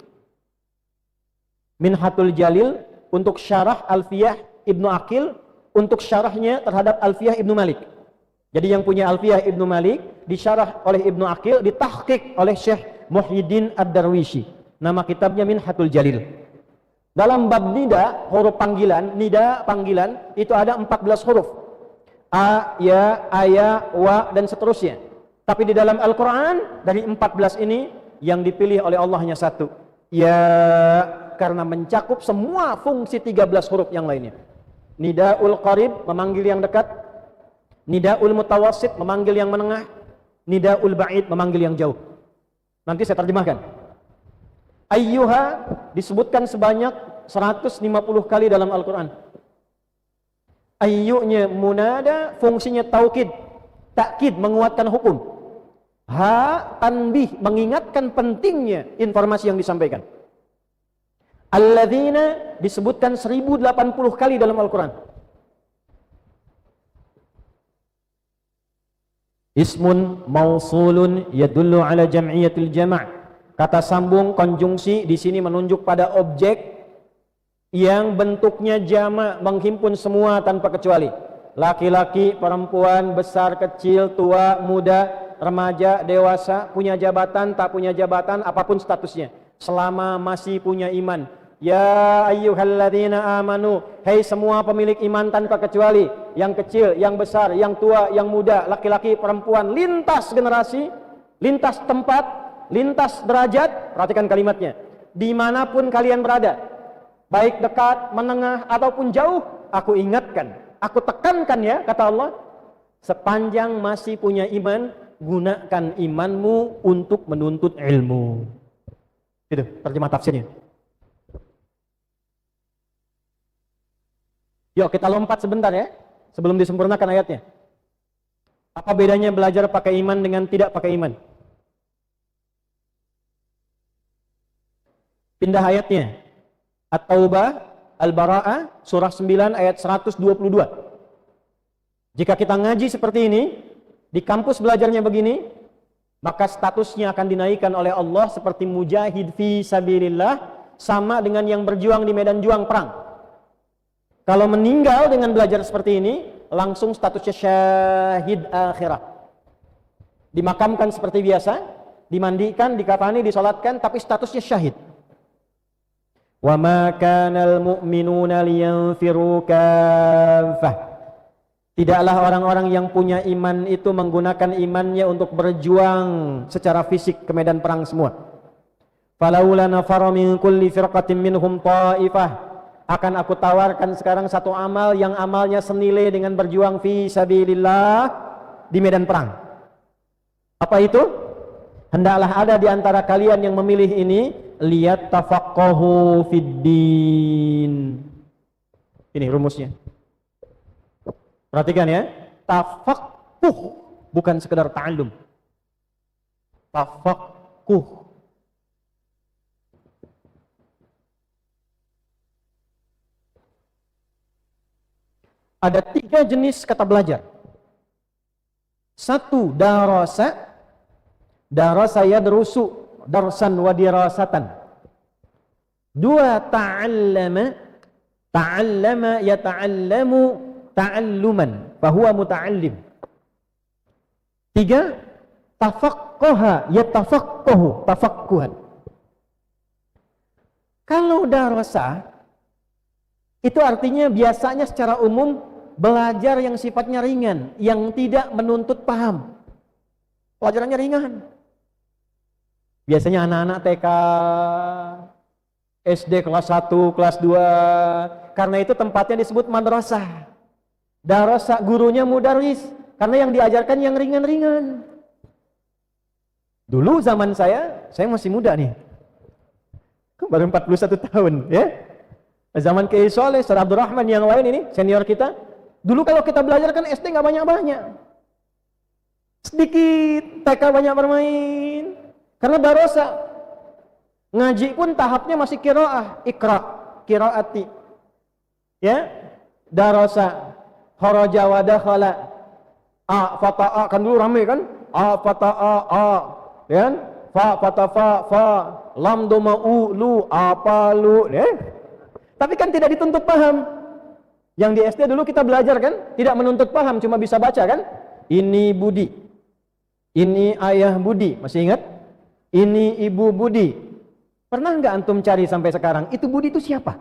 Minhatul Jalil untuk syarah Alfiyah Ibnu Aqil, untuk syarahnya terhadap Alfiyah Ibnu Malik. Jadi yang punya Alfiyah Ibnu Malik disyarah oleh Ibnu Aqil, ditahqiq oleh Syekh Muhyiddin Ad-Darwishi. Nama kitabnya Minhatul Jalil. Dalam bab nida, huruf panggilan, nida panggilan itu ada 14 huruf. A, ya, aya, wa, dan seterusnya. Tapi di dalam Al-Quran dari 14 ini yang dipilih oleh Allah hanya satu. Ya, karena mencakup semua fungsi 13 huruf yang lainnya. Nidaul qarib, memanggil yang dekat. Nidaul mutawassit, memanggil yang menengah. Nidaul ba'id, memanggil yang jauh. Nanti saya terjemahkan. Ayyuha disebutkan sebanyak 150 kali dalam Al-Quran. Ayyunya munada, fungsinya taukid, takkid, menguatkan hukum. Ha, tanbih, mengingatkan pentingnya informasi yang disampaikan. Alladzina disebutkan 1080 kali dalam Al-Quran. Ismun mausulun yadullu ala jam'iyatil jama'. Kata sambung konjungsi di sini menunjuk pada objek yang bentuknya jama', menghimpun semua tanpa kecuali. Laki-laki, perempuan, besar, kecil, tua, muda, remaja, dewasa, punya jabatan, tak punya jabatan, apapun statusnya, selama masih punya iman. Ya ayyuhalladzina amanu, hei semua pemilik iman tanpa kecuali, yang kecil, yang besar, yang tua, yang muda, laki-laki, perempuan, lintas generasi, lintas tempat, lintas derajat. Perhatikan kalimatnya, dimanapun kalian berada, baik dekat, menengah, ataupun jauh, aku ingatkan, aku tekankan ya, kata Allah, sepanjang masih punya iman, gunakan imanmu untuk menuntut ilmu. Itu terjemah tafsirnya. Yuk kita lompat sebentar ya, sebelum disempurnakan ayatnya. Apa bedanya belajar pakai iman dengan tidak pakai iman? Pindah ayatnya. At-Taubah, Al-Bara'ah, surah 9 ayat 122. Jika kita ngaji seperti ini, di kampus belajarnya begini, maka statusnya akan dinaikkan oleh Allah seperti mujahid fi sabilillah, sama dengan yang berjuang di medan juang perang. Kalau meninggal dengan belajar seperti ini, langsung statusnya syahid akhirah. Dimakamkan seperti biasa, dimandikan, dikafani, disolatkan, tapi statusnya syahid. Wa ma kanal mu'minuna liyanfiru kaffah. Tidaklah orang-orang yang punya iman itu menggunakan imannya untuk berjuang secara fisik ke medan perang semua. Falaula nafara min kulli firqatin minhum ta'ifah. Akan aku tawarkan sekarang satu amal yang amalnya senilai dengan berjuang fi sabilillah di medan perang. Apa itu? Hendaklah ada di antara kalian yang memilih ini, lihat tafaqahu fiddin. Ini rumusnya. Perhatikan ya, tafaqquh bukan sekedar ta'allum. Tafaqquh. Ada 3 jenis kata belajar. 1 darasa, darasa yadrusu, darsan wa dirasatan. 2 ta'allama, ta'allama yata'allamu ta'alluman, fahuwa muta'allim. 3 tafaqqaha yatafaqqahu tafaqquhan. Kalau darasah itu artinya biasanya secara umum belajar yang sifatnya ringan, yang tidak menuntut paham. Pelajarannya ringan. Biasanya anak-anak TK, SD kelas 1, kelas 2. Karena itu tempatnya disebut madrasah. Darasah, gurunya mudarris, karena yang diajarkan yang ringan-ringan. Dulu zaman saya masih muda nih. Baru 41 tahun, ya. Zaman Kiai Soleh, Ustaz Abdurrahman yang lain ini, senior kita. Dulu kalau kita belajar kan SD nggak banyak-banyak. Sedikit, TK banyak bermain. Karena darasah. Ngaji pun tahapnya masih qiraah, ikra, qiraati. Ya, darasah, kharaja wa dakhala. A fata'a kan dulu ramai kan? A fata'a a, ya. Fa fatafa fa, lam doma u lu apa lu, ya. Tapi kan tidak dituntut paham. Yang di SD dulu kita belajar kan, tidak menuntut paham, cuma bisa baca kan? Ini Budi, ini ayah Budi, masih ingat? Ini ibu Budi. Pernah nggak antum cari sampai sekarang? Itu Budi itu siapa?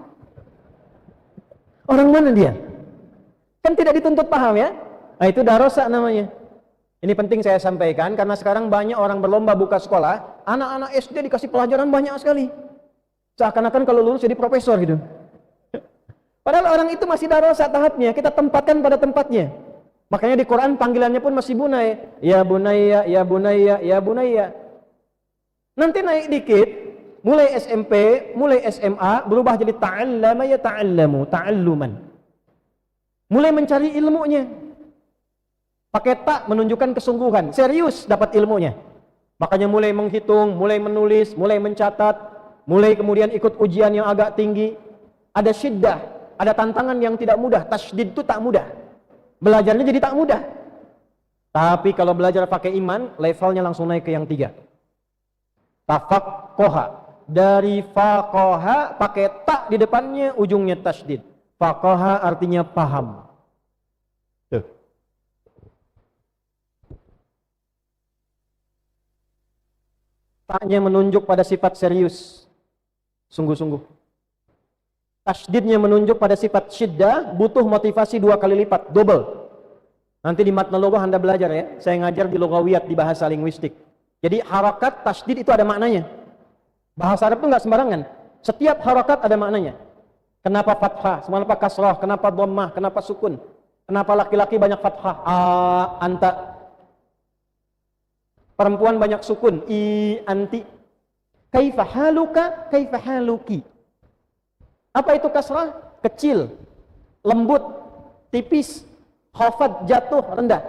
Orang mana dia? Kan tidak dituntut paham ya? Nah, itu darasah namanya. Ini penting saya sampaikan karena sekarang banyak orang berlomba buka sekolah, anak-anak SD dikasih pelajaran banyak sekali. Seakan-akan kalau lulus jadi profesor gitu. Padahal orang itu masih darasah tahapnya, kita tempatkan pada tempatnya. Makanya di Quran panggilannya pun masih bunai. Ya bunayya, ya bunayya, ya bunayya. Nanti naik dikit, mulai SMP, mulai SMA, berubah jadi ta'allama ya ta'allamu, ta'alluman. Mulai mencari ilmunya. Pakai tak menunjukkan kesungguhan, serius dapat ilmunya. Makanya mulai menghitung, mulai menulis, mulai mencatat, mulai kemudian ikut ujian yang agak tinggi. Ada syiddah, ada tantangan yang tidak mudah. Tasydid itu tak mudah. Belajarnya jadi tak mudah. Tapi kalau belajar pakai iman, levelnya langsung naik ke yang 3. Tafaqquha. Dari faqaha pakai tak di depannya, ujungnya tasydid. Faqaha artinya paham. Tuh. Taknya menunjuk pada sifat serius, sungguh-sungguh. Tasydidnya menunjuk pada sifat syiddah, butuh motivasi 2 kali lipat, double. Nanti di matna lughah Anda belajar ya, saya ngajar di lughawiyat, di bahasa linguistik. Jadi harakat tasydid itu ada maknanya. Bahasa Arab itu nggak sembarangan. Setiap harakat ada maknanya. Kenapa fathah, kenapa kasrah, kenapa dhammah, kenapa sukun, kenapa laki-laki banyak fathah, anta. Perempuan banyak sukun, i, anti. Kaifa haluka, kaifa haluki. Apa itu kasrah? Kecil, lembut, tipis, khafad, jatuh, rendah.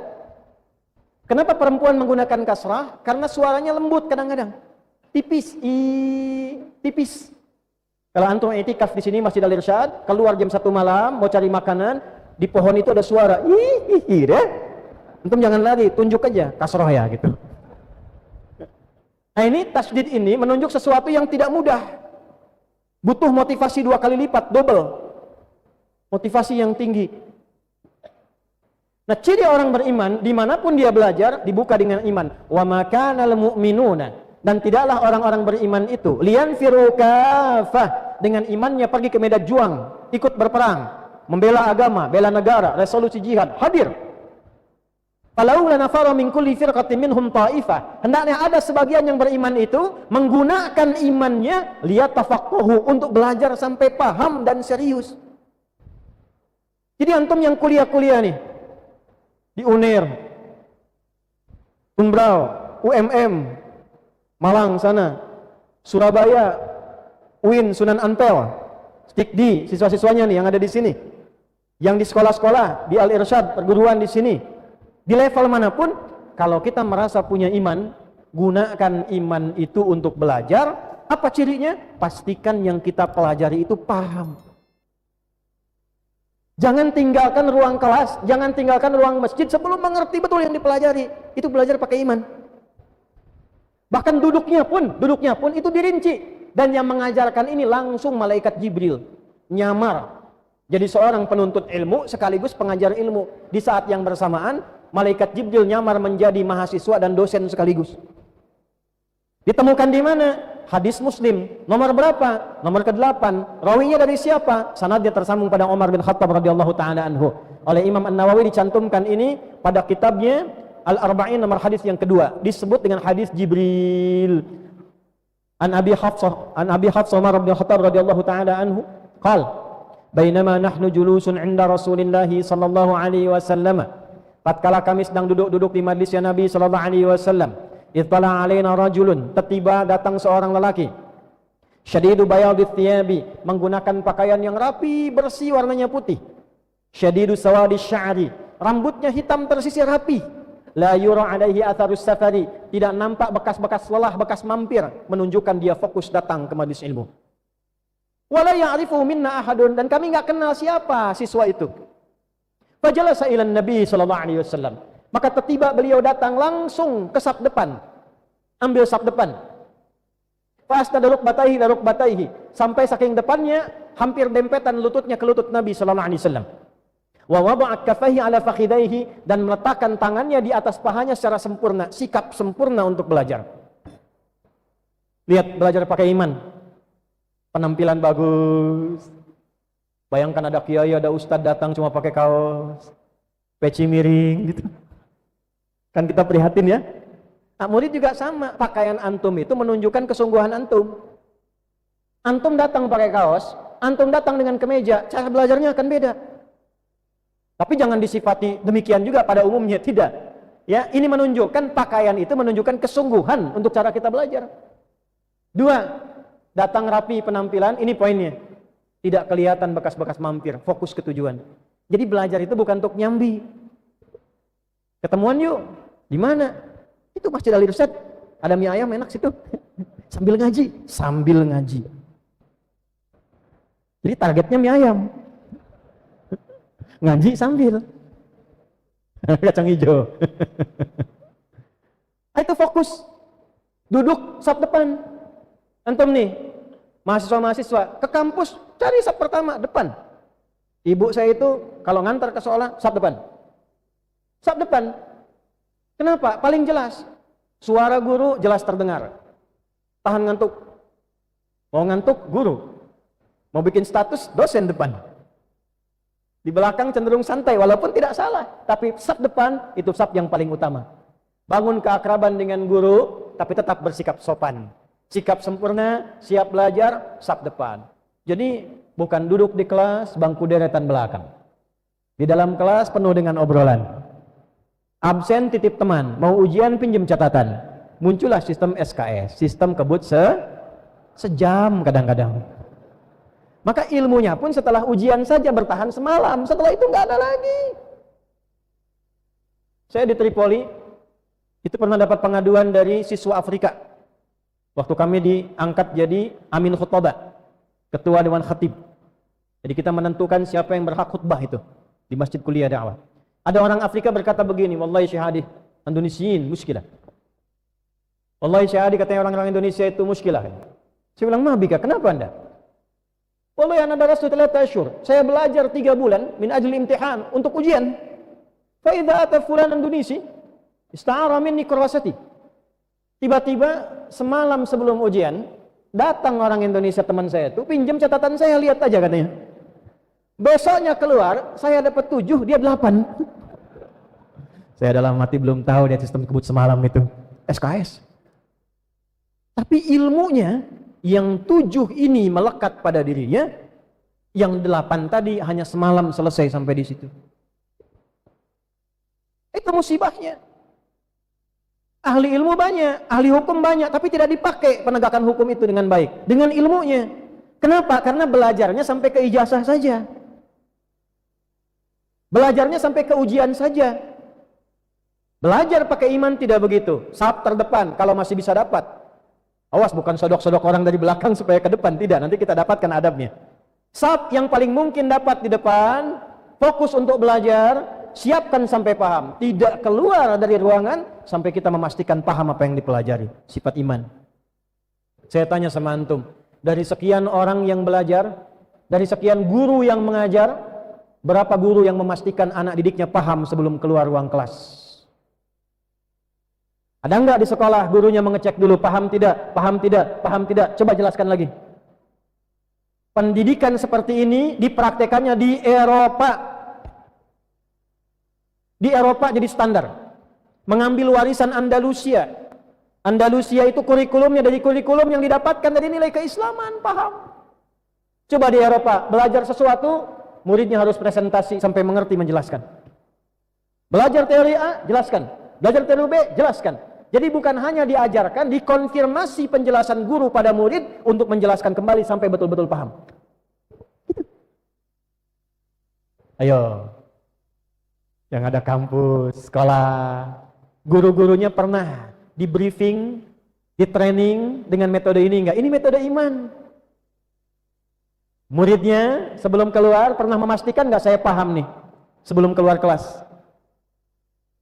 Kenapa perempuan menggunakan kasrah? Karena suaranya lembut kadang-kadang. Tipis, i, tipis. Kalau antum i'tikaf di sini Masjid Al-Irsyad, keluar jam 1 malam, mau cari makanan, di pohon itu ada suara, ih, deh. Antum jangan lari, tunjuk aja kasrah ya gitu. Nah ini tasydid ini menunjuk sesuatu yang tidak mudah. Butuh motivasi 2 kali lipat, double. Motivasi yang tinggi. Nah ciri orang beriman, dimanapun dia belajar, dibuka dengan iman. Wa ma kana al mu'minuna. Dan tidaklah orang-orang beriman itu liyanfiru kafah, dengan imannya pergi ke medan juang, ikut berperang, membela agama, bela negara, resolusi jihad, hadir. Falaula nafara min kulli firqatin minhum ta'ifah. Hendaknya ada sebagian yang beriman itu menggunakan imannya liyatafaqahu, untuk belajar sampai paham dan serius. Jadi antum yang kuliah-kuliah nih di UNER, Unbrau, UMM, Malang sana, Surabaya, UIN, Sunan Ampel, Stikdi, siswa-siswanya nih yang ada di sini, yang di sekolah-sekolah, di Al-Irsyad, perguruan di sini, di level manapun, kalau kita merasa punya iman, gunakan iman itu untuk belajar. Apa cirinya? Pastikan yang kita pelajari itu paham. Jangan tinggalkan ruang kelas, jangan tinggalkan ruang masjid sebelum mengerti betul yang dipelajari. Itu belajar pakai iman. Bahkan duduknya pun itu dirinci. Dan yang mengajarkan ini langsung malaikat Jibril, nyamar jadi seorang penuntut ilmu sekaligus pengajar ilmu. Di saat yang bersamaan malaikat Jibril nyamar menjadi mahasiswa dan dosen sekaligus. Ditemukan di mana? hadis Muslim. Nomor berapa? Nomor ke-8. Rawinya dari siapa? Sanadnya tersambung pada Umar bin Khattab radhiyallahu taala anhu. Oleh Imam An-Nawawi dicantumkan ini pada kitabnya Al-Arba'in nomor hadis yang kedua, disebut dengan hadis Jibril. An Abi Hafsah Umar bin Khattab radhiyallahu taala anhu qala bainama nahnu julusun 'inda Rasulillah sallallahu alaihi wasallam, tatkala kami sedang duduk-duduk di majlisnya Nabi sallallahu alaihi wasallam, ittala alaina rajulun, tiba datang seorang lelaki, syadidu bayadith thiyabi, menggunakan pakaian yang rapi bersih warnanya putih, syadidu sawadi sya'ri, rambutnya hitam tersisir rapi, la yura alaihi atharus safari, tidak nampak bekas-bekas lelah, bekas mampir, menunjukkan dia fokus datang ke majelis ilmu. Wala ya'rifu minna ahadun, dan kami enggak kenal siapa siswa itu. Fajalasa ila Nabi sallallahu alaihi wasallam, maka tiba beliau datang langsung ke saf depan, ambil saf depan. Fastada rukbataihi, sampai saking depannya hampir dempetan lututnya ke lutut Nabi sallallahu alaihi wasallam. Wa wada'at kaffaihi ala fakhidaihi, dan meletakkan tangannya di atas pahanya secara sempurna, sikap sempurna untuk belajar. Lihat, belajar pakai iman. Penampilan bagus. Bayangkan ada kiai, ada ustadz datang cuma pakai kaos, peci miring gitu. Kan kita prihatin ya. Nah, murid juga sama, pakaian antum itu menunjukkan kesungguhan antum. Antum datang pakai kaos, antum datang dengan kemeja, cara belajarnya akan beda. Tapi jangan disifati demikian juga pada umumnya, tidak. Ya, ini menunjukkan pakaian itu menunjukkan kesungguhan untuk cara kita belajar. 2, datang rapi penampilan, ini poinnya. Tidak kelihatan bekas-bekas mampir, fokus ke tujuan. Jadi belajar itu bukan untuk nyambi. Ketemuan yuk, di mana? Itu Masjid Al-Irsyad, ada mie ayam enak situ. Sambil ngaji. Jadi targetnya mie ayam. Ngaji sambil kacang hijau. Itu fokus. Duduk saf depan. Antum nih, mahasiswa-mahasiswa ke kampus, cari saf pertama depan. Ibu saya itu kalau ngantar ke sekolah saf depan. Saf depan. Kenapa? Paling jelas. Suara guru jelas terdengar. Tahan ngantuk. Mau ngantuk guru. Mau bikin status dosen depan. Di belakang cenderung santai walaupun tidak salah, tapi saf depan itu saf yang paling utama. Bangun keakraban dengan guru tapi tetap bersikap sopan. Sikap sempurna, siap belajar, saf depan. Jadi bukan duduk di kelas bangku deretan belakang. Di dalam kelas penuh dengan obrolan. Absen titip teman, mau ujian pinjam catatan. Muncullah sistem SKS, sistem kebut sejam kadang-kadang. Maka ilmunya pun setelah ujian saja bertahan semalam, setelah itu nggak ada lagi. Saya di Tripoli, itu pernah dapat pengaduan dari siswa Afrika. Waktu kami diangkat jadi Amin Khutbah, Ketua Dewan Khatib. Jadi kita menentukan siapa yang berhak khutbah itu di Masjid Kuliah Dakwah. Ada orang Afrika berkata begini, wallahi syahadi, Indonesiin muskilah. Wallahi syahadi, katanya orang-orang Indonesia itu muskilah. Saya bilang, mabika, kenapa anda? Wallahi ana darastu 3 asyhur. Saya belajar 3 bulan min ajli imtihan, untuk ujian. Fa idza ata fulan Indonesi, ista'ara minni kurwasati. Tiba-tiba semalam sebelum ujian, datang orang Indonesia teman saya itu, pinjam catatan saya, lihat aja katanya. Besoknya keluar, saya dapat 7, dia 8. Saya dalam hati belum tahu dia sistem kebut semalam itu SKS. Tapi ilmunya yang 7 ini melekat pada dirinya, yang 8 tadi hanya semalam selesai sampai di situ. Itu musibahnya. Ahli ilmu banyak, ahli hukum banyak, tapi tidak dipakai penegakan hukum itu dengan baik, dengan ilmunya. Kenapa? Karena belajarnya sampai ke ijazah saja. Belajarnya sampai ke ujian saja. Belajar pakai iman tidak begitu. Saf terdepan kalau masih bisa dapat. Awas, bukan sodok-sodok orang dari belakang supaya ke depan, tidak, nanti kita dapatkan adabnya. Saf yang paling mungkin dapat di depan, fokus untuk belajar, siapkan sampai paham, tidak keluar dari ruangan sampai kita memastikan paham apa yang dipelajari. Sifat iman. Saya tanya sama antum, dari sekian orang yang belajar, dari sekian guru yang mengajar, berapa guru yang memastikan anak didiknya paham sebelum keluar ruang kelas? Ada enggak di sekolah gurunya mengecek dulu paham tidak, paham tidak, paham tidak? Coba jelaskan lagi. Pendidikan seperti ini dipraktekannya di Eropa. Di Eropa jadi standar. Mengambil warisan Andalusia. Andalusia itu kurikulumnya dari kurikulum yang didapatkan dari nilai keislaman, paham? Coba di Eropa, belajar sesuatu, muridnya harus presentasi sampai mengerti menjelaskan. Belajar teori A, jelaskan. Belajar teori B, jelaskan. Jadi bukan hanya diajarkan, dikonfirmasi penjelasan guru pada murid untuk menjelaskan kembali sampai betul-betul paham. Ayo, yang ada kampus, sekolah, guru-gurunya pernah di briefing, di training dengan metode ini enggak? Ini metode iman. Muridnya sebelum keluar pernah memastikan enggak saya paham nih sebelum keluar kelas.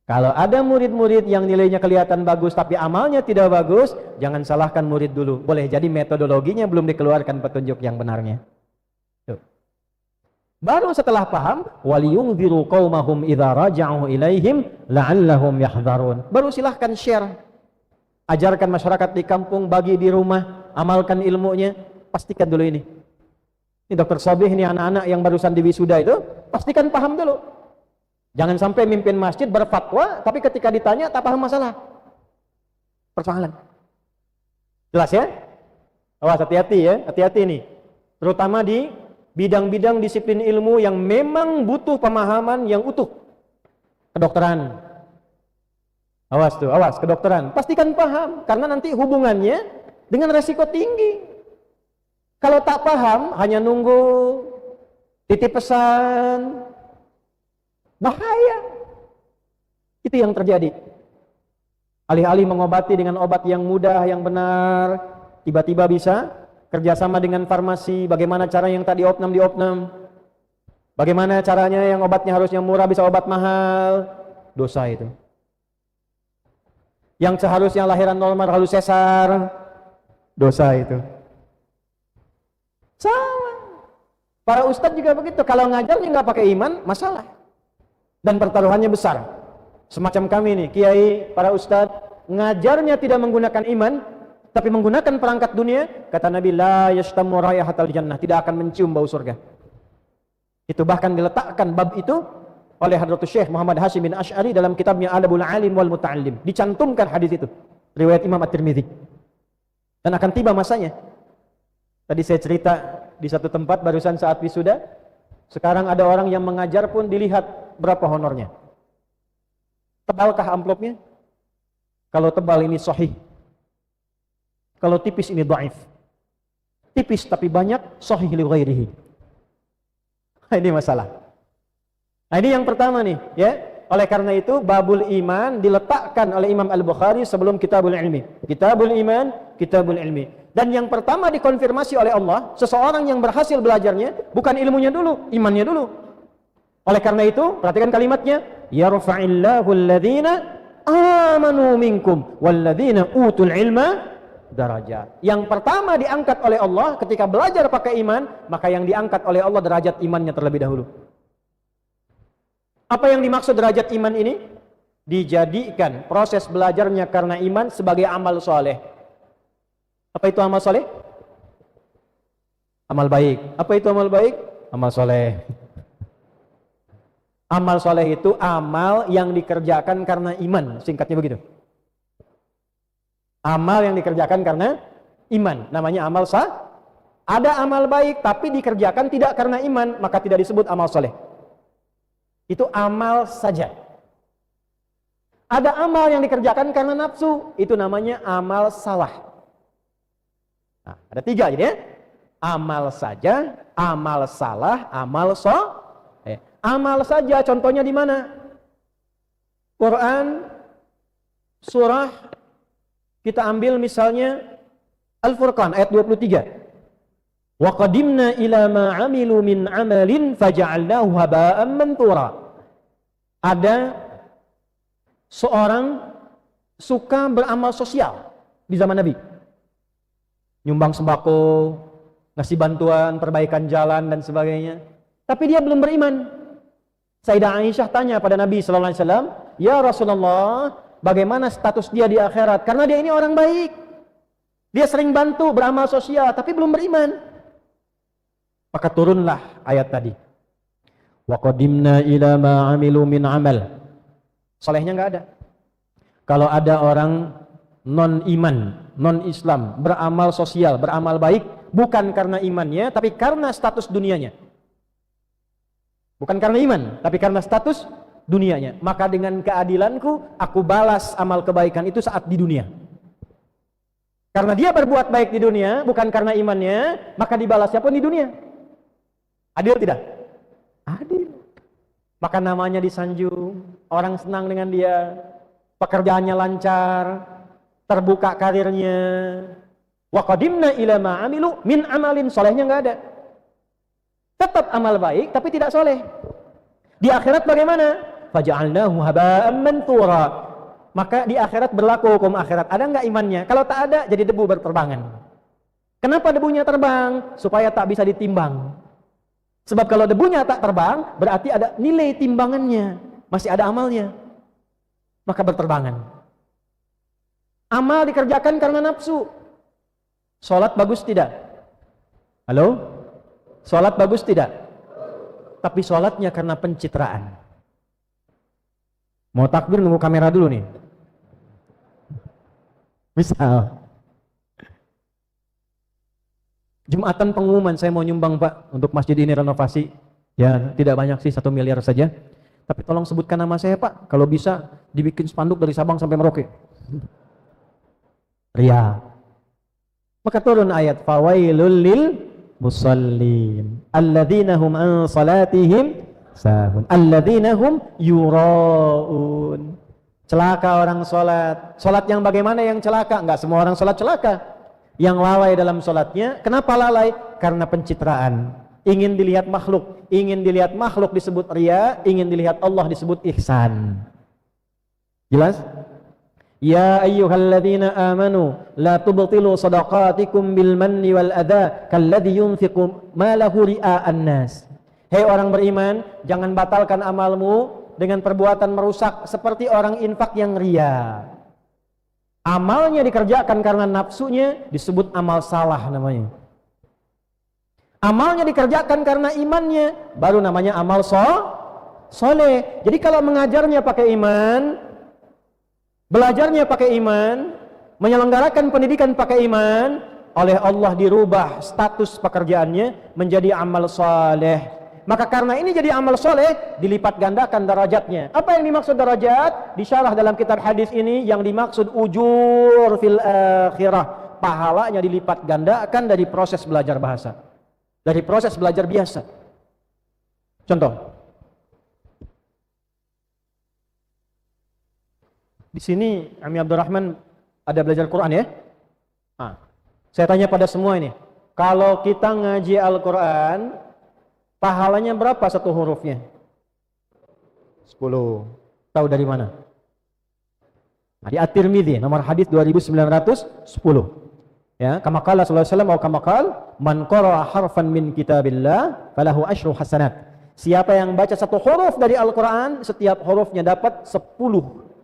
Kalau ada murid-murid yang nilainya kelihatan bagus tapi amalnya tidak bagus, jangan salahkan murid dulu. Boleh jadi metodologinya belum dikeluarkan petunjuk yang benarnya. Tuh. Baru setelah paham, waliyunziru qaumahum idza raja'u ilaihim la'allahum yahdharun. Baru silahkan share. Ajarkan masyarakat di kampung, bagi di rumah, amalkan ilmunya. Pastikan dulu ini. Ini Dr. Sobih, ini anak-anak yang barusan diwisuda itu, pastikan paham dulu. Jangan sampai mimpin masjid berfatwa, tapi ketika ditanya tak paham masalah. Persoalan. Jelas ya? Awas, hati-hati ya, hati-hati nih. Terutama di bidang-bidang disiplin ilmu yang memang butuh pemahaman yang utuh. Kedokteran. Awas tuh, awas, kedokteran. Pastikan paham, karena nanti hubungannya dengan resiko tinggi. Kalau tak paham, hanya nunggu titip pesan, bahaya. Itu yang terjadi. Alih-alih mengobati dengan obat yang mudah, yang benar, tiba-tiba bisa kerjasama dengan farmasi. Bagaimana cara yang tadi opnam di opnam? Bagaimana caranya yang obatnya harusnya murah bisa obat mahal? Dosa itu. Yang seharusnya lahiran normal harus sesar. Dosa itu. Sama. Para ustadz juga begitu. Kalau ngajarnya nggak pakai iman, masalah. Dan pertaruhannya besar. Semacam kami nih, kiai, para ustadz, ngajarnya tidak menggunakan iman, tapi menggunakan perangkat dunia. Kata Nabi, la yashtamu raihatal jannah, tidak akan mencium bau surga. Itu bahkan diletakkan bab itu oleh Hadratus Syekh Muhammad Hashim bin Asy'ari dalam kitabnya Adabul Alim wal Muta'allim. Dicantumkan hadis itu, riwayat Imam At-Tirmidzi. Dan akan tiba masanya. Tadi saya cerita di satu tempat barusan saat wisuda, sekarang ada orang yang mengajar pun dilihat berapa honornya. Tebalkah amplopnya? Kalau tebal ini sahih. Kalau tipis ini dhaif. Tipis tapi banyak, sahih li ghairihi. Ini masalah. Nah, ini yang pertama nih, ya. Oleh karena itu babul iman diletakkan oleh Imam Al-Bukhari sebelum Kitabul Ilmi. Kitabul Iman, Kitabul Ilmi. Dan yang pertama dikonfirmasi oleh Allah, seseorang yang berhasil belajarnya bukan ilmunya dulu, imannya dulu. Oleh karena itu, perhatikan kalimatnya, yarfa'illahu alladhina amanu minkum walladhina utul ilma darajat. Yang pertama diangkat oleh Allah ketika belajar pakai iman, maka yang diangkat oleh Allah derajat imannya terlebih dahulu. Apa yang dimaksud derajat iman ini? Dijadikan proses belajarnya karena iman sebagai amal soleh. Apa itu amal soleh? Amal baik. Apa itu amal baik? Amal soleh. Amal soleh itu amal yang dikerjakan karena iman. Singkatnya begitu. Amal yang dikerjakan karena iman. Namanya amal sah. Ada amal baik tapi dikerjakan tidak karena iman, maka tidak disebut amal soleh. Itu amal saja. Ada amal yang dikerjakan karena nafsu, itu namanya amal salah. Nah, ada tiga jadi ya. Amal saja, amal salah, amal soleh. Amal saja contohnya di mana? Quran surah, kita ambil misalnya Al-Furqan ayat 23. Wa qadimna ila ma 'amilu min 'amalin faja'alnahu haba'an manthura. Ada seorang suka beramal sosial di zaman Nabi. Nyumbang sembako, ngasih bantuan, perbaikan jalan dan sebagainya. Tapi dia belum beriman. Sayyidah Aisyah tanya pada Nabi sallallahu alaihi wasallam, "Ya Rasulullah, bagaimana status dia di akhirat, karena dia ini orang baik. Dia sering bantu, beramal sosial, tapi belum beriman. Maka turunlah ayat tadi. Wa qadimna ila ma 'amilu min 'amal. Solehnya enggak ada. Kalau ada orang non-iman, non-Islam, beramal sosial, beramal baik, bukan karena imannya, tapi karena status dunianya. Bukan karena iman, tapi karena status dunianya. Maka dengan keadilanku, aku balas amal kebaikan itu saat di dunia. Karena dia berbuat baik di dunia, bukan karena imannya, maka dibalasnya pun di dunia. Adil tidak? Adil. Maka namanya disanjung, orang senang dengan dia, pekerjaannya lancar, terbuka karirnya. Wa qadimna ila ma 'amilu min amalin, solehnya enggak ada. Tetap amal baik tapi tidak soleh. Di akhirat bagaimana? Faja'alnahu haba'an mansura. Maka di akhirat berlaku hukum akhirat. Ada enggak imannya? Kalau tak ada, jadi debu berterbangan. Kenapa debunya terbang? Supaya tak bisa ditimbang. Sebab kalau debunya tak terbang, berarti ada nilai timbangannya, masih ada amalnya. Maka berterbangan. Amal dikerjakan karena nafsu. Sholat bagus tidak? Halo? Sholat bagus tidak? Tapi sholatnya karena pencitraan. Mau takbir nunggu kamera dulu nih. Misal Jumatan pengumuman, saya mau nyumbang Pak untuk masjid ini renovasi. Ya tidak banyak sih, 1 miliar saja. Tapi tolong sebutkan nama saya Pak. Kalau bisa dibikin spanduk dari Sabang sampai Merauke. Ria. Maka turun ayat fawailul lil musallin alladzina hum an salatihim sahun alladzina hum yuraun. Celaka orang salat. Salat yang bagaimana yang celaka? Enggak semua orang salat celaka. Yang lalai dalam salatnya, kenapa lalai? Karena pencitraan. Ingin dilihat makhluk, disebut riya, ingin dilihat Allah disebut ihsan. Jelas? Ya ayyuhalladzina amanu la tubtilu shadaqatikum bil manni wal adha kalladzi yunfiqu malahu ria'an nas. Hei orang beriman, jangan batalkan amalmu dengan perbuatan merusak seperti orang infak yang riya. Amalnya dikerjakan karena nafsunya, disebut amal salah namanya. Amalnya dikerjakan karena imannya, baru namanya amal soleh. Jadi kalau mengajarnya pakai iman, belajarnya pakai iman, menyelenggarakan pendidikan pakai iman, oleh Allah dirubah status pekerjaannya menjadi amal soleh. Maka karena ini jadi amal soleh, dilipat gandakan derajatnya. Apa yang dimaksud derajat? Disyarah dalam kitab hadis ini, yang dimaksud ujur fil akhirah. Pahalanya dilipat gandakan dari proses belajar bahasa. Dari proses belajar biasa. Contoh. Di sini Ami Abdurrahman ada belajar Quran ya? Saya tanya pada semua ini. Kalau kita ngaji Al-Quran, pahalanya berapa satu hurufnya? 10. Tahu dari mana? Di At-Tirmidzi nomor hadis 2910. Ya, kama qala sallallahu alaihi wasallam atau kama qala man qara'a harfan min kitabillah falahu asyru hasanat. Siapa yang baca satu huruf dari Al-Qur'an, setiap hurufnya dapat 10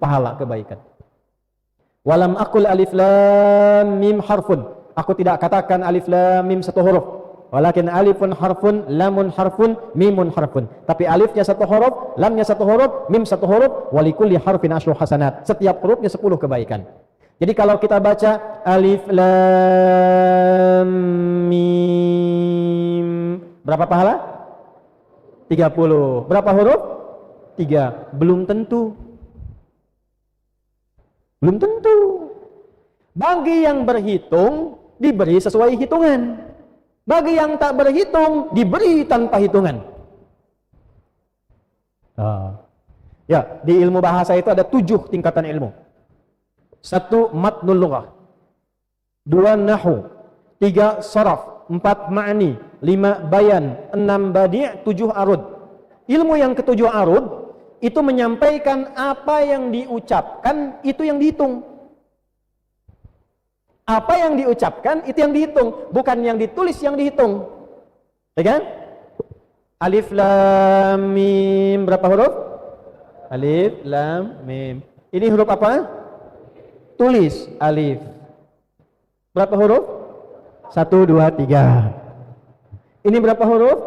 pahala kebaikan. Walam aqul alif lam mim harfun. Aku tidak katakan alif lam mim satu huruf. Walakin alifun harfun, lamun harfun, mimun harfun. Tapi alifnya satu huruf, lamnya satu huruf, mim satu huruf, walikulli harfin asyru hasanat. Setiap hurufnya 10 kebaikan. Jadi kalau kita baca alif lam mim, berapa pahala? 30. Berapa huruf? 3. Belum tentu. Belum tentu. Bagi yang berhitung, diberi sesuai hitungan. Bagi yang tak berhitung, diberi tanpa hitungan. Ya, di ilmu bahasa itu ada 7 tingkatan ilmu. 1 matnul lughah, 2 nahwu, 3 saraf, 4 ma'ni, 5 bayan, 6 badi', 7 arud. Ilmu yang ke-7 arud itu menyampaikan apa yang diucapkan, itu yang dihitung. Apa yang diucapkan itu yang dihitung, bukan yang ditulis yang dihitung. Ya kan? Alif lam mim berapa huruf? Alif lam mim. Ini huruf apa? Tulis, alif. Berapa huruf? 1, 2, 3. Ini berapa huruf?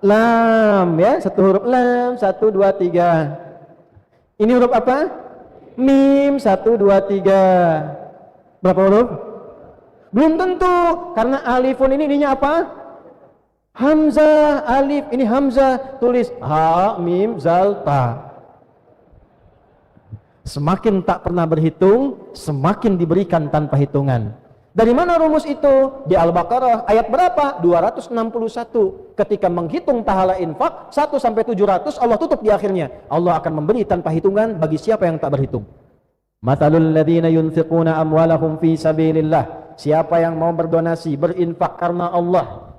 Lam, ya, satu huruf lam, 1, 2, 3. Ini huruf apa? Mim, 1, 2, 3. Berapa huruf? Belum tentu, karena alifun ininya apa? Hamzah, alif, ini hamzah, tulis ha, mim, zal, ta. Semakin tak pernah berhitung, semakin diberikan tanpa hitungan. Dari mana rumus itu? Di Al-Baqarah ayat berapa? 261. Ketika menghitung pahala infak 1 sampai 700, Allah tutup di akhirnya. Allah akan memberi tanpa hitungan bagi siapa yang tak berhitung. Mathalul ladzina yunfiquna amwalahum fi sabilillah. Siapa yang mau berdonasi, berinfak karena Allah,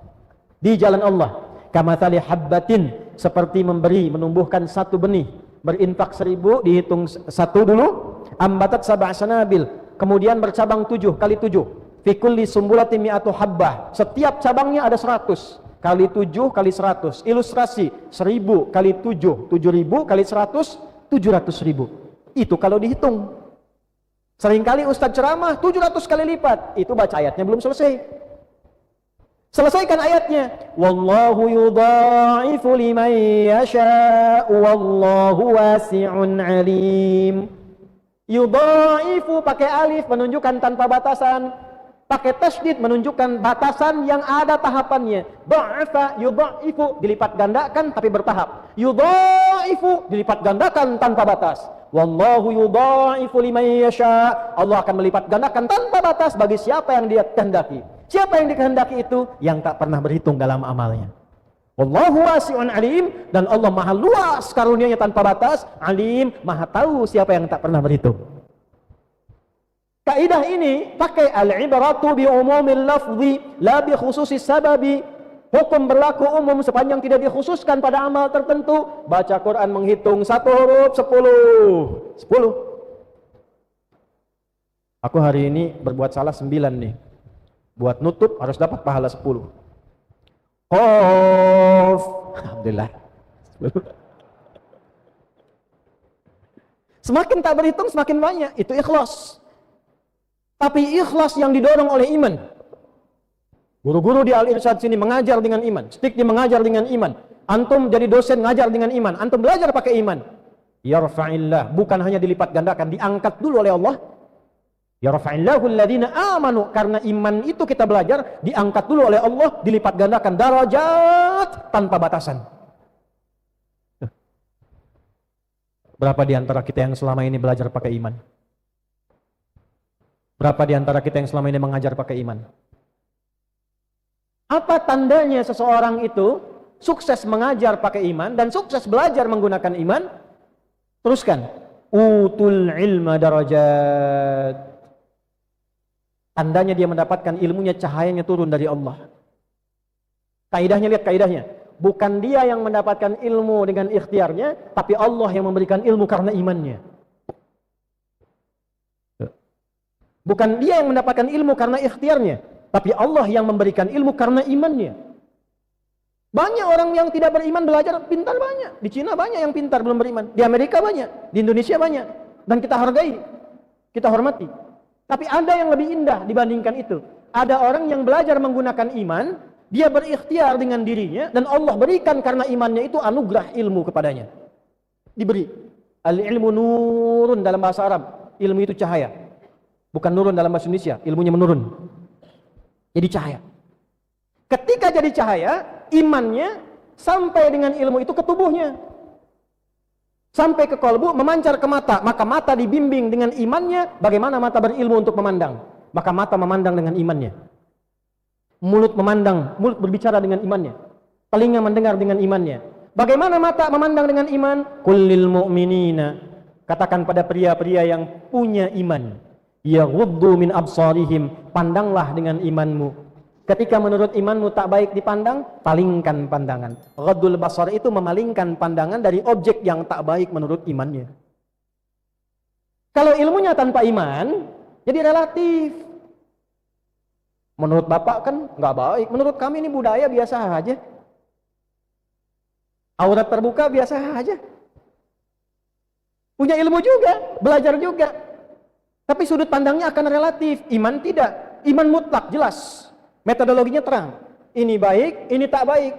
di jalan Allah, kamathali habbatin, seperti memberi, menumbuhkan satu benih. Berinfak 1000, dihitung 1 dulu, ambatat sab'a sanabil, kemudian bercabang 7 kali 7. Fi kulli sumbulatin mi'atu habbah. Setiap cabangnya ada 100. Kali 7 kali 100. Ilustrasi, 1000 kali 7, 7000 kali 100, 700.000. Itu kalau dihitung. Seringkali Ustadz ceramah 700 kali lipat. Itu baca ayatnya belum selesai. Selesaikan ayatnya. Wallahu yudha'ifu liman yasha' wallahu wasi'un alim. Yudha'ifu pakai alif menunjukkan tanpa batasan. Pakai tasydid menunjukkan batasan yang ada tahapannya. Dha'afa yudha'ifu, dilipat gandakan tapi bertahap. Yudha'ifu, dilipat gandakan tanpa batas. Wallahu yudha'ifu liman yasha'. Allah akan melipat gandakan tanpa batas bagi siapa yang Dia kehendaki. Siapa yang dikehendaki itu? Yang tak pernah berhitung dalam amalnya. Wallahu wasi'un alim, dan Allah maha luas karunia-Nya tanpa batas, alim, maha tahu siapa yang tak pernah berhitung. Kaidah ini pakai al-ibratu bi umumil lafzi la bi khususis sababi. Hukum berlaku umum sepanjang tidak dikhususkan pada amal tertentu. Baca Quran menghitung 1 huruf 10. Aku hari ini berbuat salah 9 nih. Buat nutup harus dapat pahala 10. Qaf. Alhamdulillah. Semakin tak berhitung semakin banyak. Itu ikhlas. Tapi ikhlas yang didorong oleh iman. Guru-guru di Al-Irsyad sini mengajar dengan iman. Stikdi mengajar dengan iman. Antum jadi dosen ngajar dengan iman. Antum belajar pakai iman. Yarfa'illah. Bukan hanya dilipat gandakan. Diangkat dulu oleh Allah. Yarfa'illahu alladhina amanu. Karena iman itu kita belajar. Diangkat dulu oleh Allah. Dilipat gandakan. Darajat tanpa batasan. Berapa di antara kita yang selama ini belajar pakai iman? Berapa di antara kita yang selama ini mengajar pakai iman? Apa tandanya seseorang itu sukses mengajar pakai iman dan sukses belajar menggunakan iman? Teruskan. Utul ilma darajat. Tandanya dia mendapatkan ilmunya, cahayanya turun dari Allah. Kaidahnya, lihat kaidahnya. Bukan dia yang mendapatkan ilmu dengan ikhtiarnya, tapi Allah yang memberikan ilmu karena imannya. Bukan dia yang mendapatkan ilmu karena ikhtiarnya, tapi Allah yang memberikan ilmu karena imannya. Banyak orang yang tidak beriman belajar pintar banyak. Di Cina banyak yang pintar belum beriman. Di Amerika banyak, di Indonesia banyak. Dan kita hargai, kita hormati. Tapi ada yang lebih indah dibandingkan itu. Ada orang yang belajar menggunakan iman, dia berikhtiar dengan dirinya, dan Allah berikan karena imannya itu anugerah ilmu kepadanya. Diberi. Al-ilmu nurun dalam bahasa Arab. Ilmu itu cahaya. Bukan nurun dalam bahasa Indonesia, ilmunya menurun. Jadi cahaya. Ketika jadi cahaya, imannya sampai dengan ilmu itu ke tubuhnya. Sampai ke kolbu, memancar ke mata. Maka mata dibimbing dengan imannya. Bagaimana mata berilmu untuk memandang? Maka mata memandang dengan imannya. Mulut memandang, mulut berbicara dengan imannya. Telinga mendengar dengan imannya. Bagaimana mata memandang dengan iman? Kullil mu'minina. Katakan pada pria-pria yang punya iman. Yaghuddu min absarihim, pandanglah dengan imanmu. Ketika menurut imanmu tak baik dipandang, palingkan pandangan. Ghaddul basar itu memalingkan pandangan dari objek yang tak baik menurut imannya. Kalau ilmunya tanpa iman, jadi relatif. Menurut bapak kan nggak baik, menurut kami ini budaya biasa aja. Aurat terbuka biasa aja. punya ilmu juga, belajar juga. Tapi sudut pandangnya akan relatif. Iman tidak. Iman mutlak, jelas. Metodologinya terang. Ini baik, ini tak baik.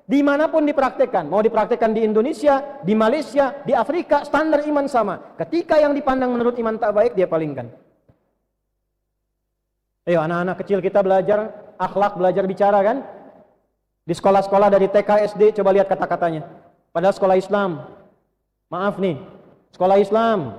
Dimanapun dipraktekkan. Mau dipraktekkan di Indonesia, di Malaysia, di Afrika, standar iman sama. Ketika yang dipandang menurut iman tak baik, dia palingkan. Ayo anak-anak kecil kita belajar akhlak, belajar bicara kan? Di sekolah-sekolah dari TK, SD, coba lihat kata-katanya. Padahal sekolah Islam. Maaf nih, sekolah Islam.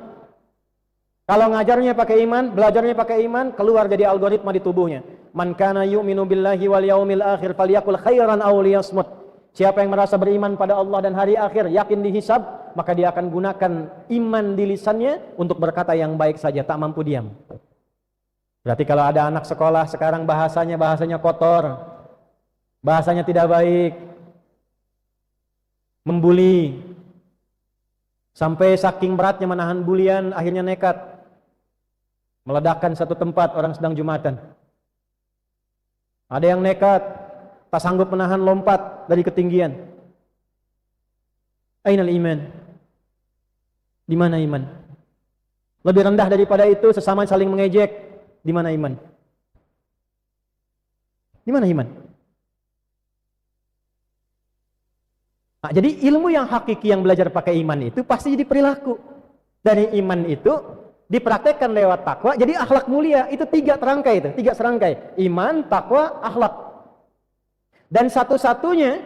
Kalau ngajarnya pakai iman, belajarnya pakai iman, keluar jadi algoritma di tubuhnya. Man kana yu'minu billahi wal yaumil akhir falyakul khairan aw liyasmut. Siapa yang merasa beriman pada Allah dan hari akhir, yakin dihisab, maka dia akan gunakan iman di lisannya untuk berkata yang baik saja, tak mampu diam. Berarti kalau ada anak sekolah sekarang bahasanya kotor, bahasanya tidak baik, membuli, sampai saking beratnya menahan bulian, akhirnya nekat meledakkan satu tempat orang sedang Jumatan. Ada yang nekat, tak sanggup menahan lompat dari ketinggian. Ainal iman? Di mana iman? Lebih rendah daripada itu, sesama saling mengejek. Di mana iman? Di mana iman? Nah, jadi ilmu yang hakiki yang belajar pakai iman itu pasti jadi perilaku. Dari iman itu dipraktekkan lewat takwa, jadi akhlak mulia. Itu tiga serangkai. Iman, takwa, akhlak. Dan satu-satunya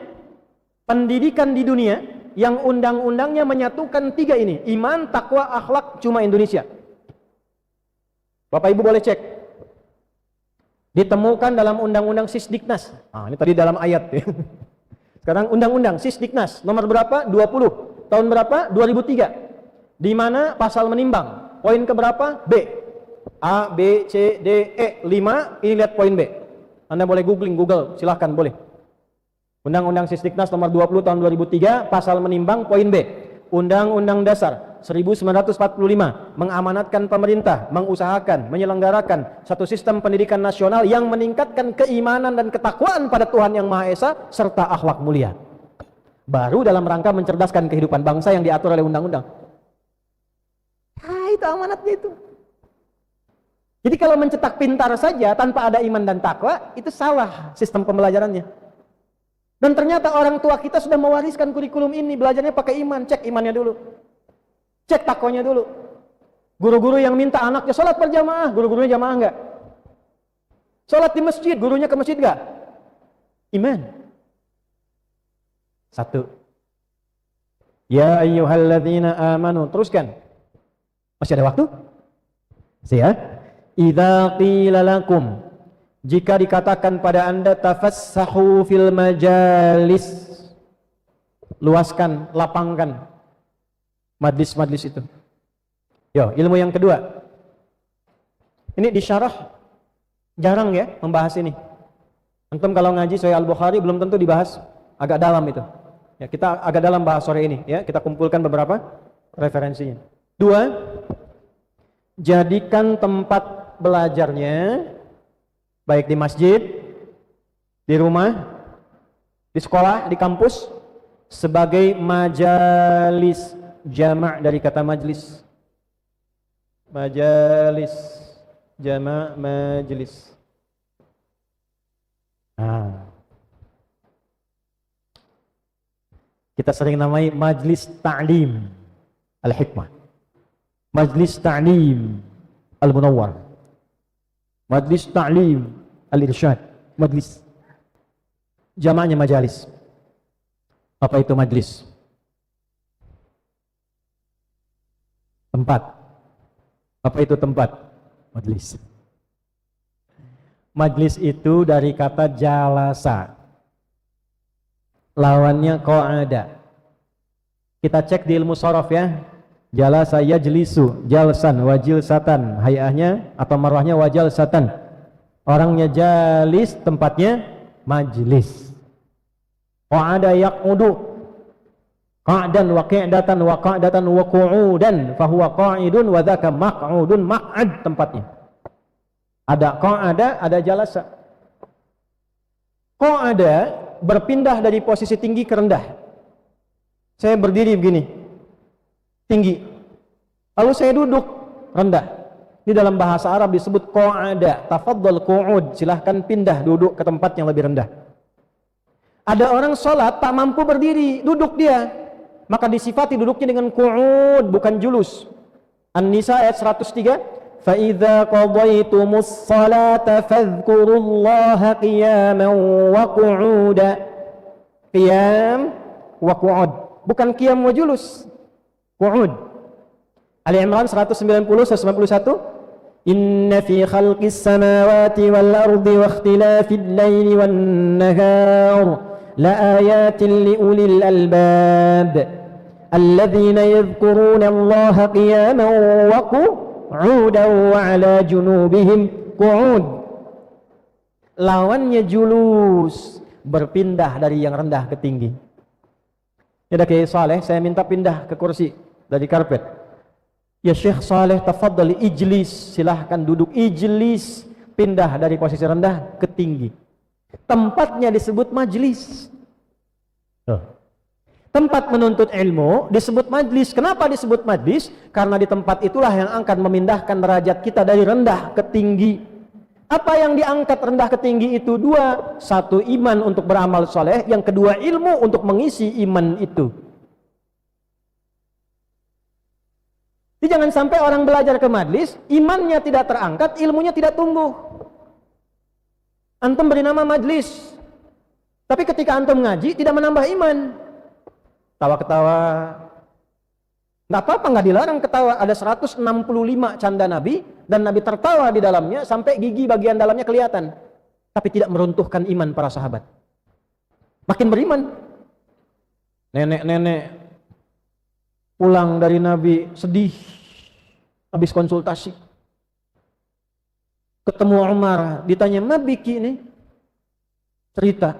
pendidikan di dunia yang undang-undangnya menyatukan tiga ini, iman, takwa, akhlak, cuma Indonesia. Bapak Ibu boleh cek. Ditemukan dalam undang-undang Sisdiknas. Ini tadi dalam ayat. Sekarang undang-undang Sisdiknas nomor berapa? 20. Tahun berapa? 2003. Di mana pasal menimbang. Poin keberapa? B. A, B, C, D, E. 5. Ini lihat poin B. Anda boleh Google, silahkan boleh. Undang-undang Sisdiknas nomor 20 tahun 2003, pasal menimbang poin B. Undang-Undang Dasar 1945 mengamanatkan pemerintah, mengusahakan, menyelenggarakan satu sistem pendidikan nasional yang meningkatkan keimanan dan ketakwaan pada Tuhan Yang Maha Esa serta akhlak mulia. Baru dalam rangka mencerdaskan kehidupan bangsa yang diatur oleh undang-undang. Itu amanatnya itu. Jadi kalau mencetak pintar saja tanpa ada iman dan takwa, itu salah sistem pembelajarannya. Dan ternyata orang tua kita sudah mewariskan kurikulum ini, belajarnya pakai iman, cek imannya dulu. Cek takwanya dulu. Guru-guru yang minta anaknya sholat berjamaah, guru-gurunya jamaah enggak? Sholat di masjid, gurunya ke masjid enggak? Iman. Satu. Ya ayyuhalladzina amanu. Teruskan. Masih ada waktu? Siap. Idza qila lakum, jika dikatakan pada Anda tafassahu fil majalis, luaskan, lapangkan majlis-majlis itu. Yo, ilmu yang kedua. Ini disyarah jarang ya membahas ini. Antum kalau ngaji Sahih Al-Bukhari belum tentu dibahas, agak dalam itu. Ya, kita agak dalam bahas sore ini ya, kita kumpulkan beberapa referensinya. Dua, jadikan tempat belajarnya baik di masjid, di rumah, di sekolah, di kampus sebagai majalis, jama' dari kata majlis. Majalis, jama' majlis. Kita sering namai majlis ta'lim al-hikmah, majlis ta'lim al-munawwar, majlis ta'lim al-irsyad, majlis. Jamaknya majalis. Apa itu majlis? Tempat. Apa itu tempat? Majlis. Majlis itu dari kata jalasa, lawannya qa'ada. Kita cek di ilmu shorof ya. Jalasa yajlisu, jalsan wa jilsatan, hayahnya atau marwahnya wa jalsatan. Orangnya jalis, tempatnya majlis. Qa'ada yaq'udu, qa'dan wa qi'datan wa qa'datan wa qu'udan, fahuwa qa'idun wa dzaka maq'udun, maq'ad tempatnya. Ada qa'ada, ada jalasa. Qa'ada berpindah dari posisi tinggi ke rendah. Saya berdiri begini, tinggi. Lalu saya duduk rendah. Di dalam bahasa Arab disebut qa'ada, tafaddal qu'ud, silahkan pindah duduk ke tempat yang lebih rendah. Ada orang sholat tak mampu berdiri, duduk dia, maka disifati duduknya dengan qu'ud, bukan julus. An-Nisa ayat 103, فَإِذَا قَضَيْتُمُ الصَّلَاةَ فَاذْكُرُوا اللَّهَ قِيَامًا وَقُعُودًا. Qiyam wa qu'ud, bukan qiyam wa julus, qu'ud. Ali Imran 191. Inna fi khalqis samawati wal ardi wa ikhtilafil laili wan nahar la ayatin li ulil albab alladzina yadhkuruna Allaha qiyaman wa qu'udan wa ala junubihim qu'ud. Lawannya julus, berpindah dari yang rendah ke tinggi. Ya dah Kiai Saleh, saya minta pindah ke kursi dari karpet. Ya Syekh Saleh, tafadhali ijlis, silahkan duduk. Ijlis, pindah dari posisi rendah ke tinggi. Tempatnya disebut majlis. Tempat menuntut ilmu disebut majlis. Kenapa disebut majlis? Karena di tempat itulah yang akan memindahkan derajat kita dari rendah ke tinggi. Apa yang diangkat rendah ke tinggi itu dua. Satu, iman untuk beramal soleh. Yang kedua, ilmu untuk mengisi iman itu. Jadi jangan sampai orang belajar ke majlis, imannya tidak terangkat, ilmunya tidak tumbuh. Antum beri nama majlis, tapi ketika antum ngaji tidak menambah iman. Tawa-ketawa, nggak apa-apa, nggak dilarang ketawa. Ada 165 canda Nabi, dan Nabi tertawa di dalamnya sampai gigi bagian dalamnya kelihatan. Tapi tidak meruntuhkan iman para sahabat. Makin beriman. Nenek-nenek pulang dari Nabi sedih habis konsultasi, ketemu Umar, ditanya mabiki ini, cerita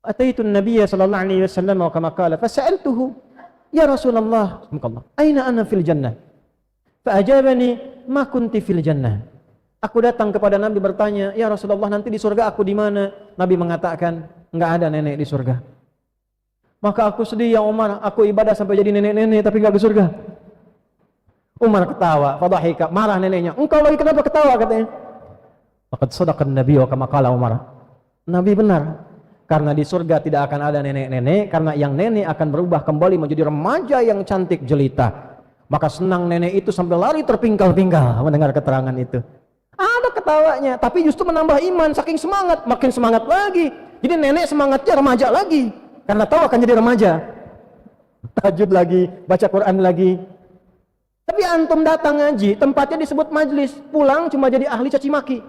ataitu Nabiya sallallahu alaihi wasallam wa kama qala fasa'altuhu ya Rasulullah aina ana fil jannah fa ajabani ma kunti fil jannah. Aku datang kepada Nabi bertanya, ya Rasulullah, nanti di surga aku di mana? Nabi mengatakan, enggak ada nenek di surga. Maka aku sedih, ya Umar, aku ibadah sampai jadi nenek-nenek tapi enggak ke surga. Umar ketawa, fadhahika, marah neneknya. Engkau lagi kenapa ketawa, katanya. Laqad sadaqan Nabi wa kama qala Umar. Nabi benar. Karena di surga tidak akan ada nenek-nenek, karena yang nenek akan berubah kembali menjadi remaja yang cantik jelita. Maka senang nenek itu sampai lari terpingkal-pingkal mendengar keterangan itu. Ada ketawanya, tapi justru menambah iman, saking semangat, makin semangat lagi. Jadi nenek semangatnya remaja lagi. Karena tahu akan jadi remaja. Tahajud lagi, baca Quran lagi. Tapi antum datang ngaji, tempatnya disebut majlis, pulang cuma jadi ahli caci maki.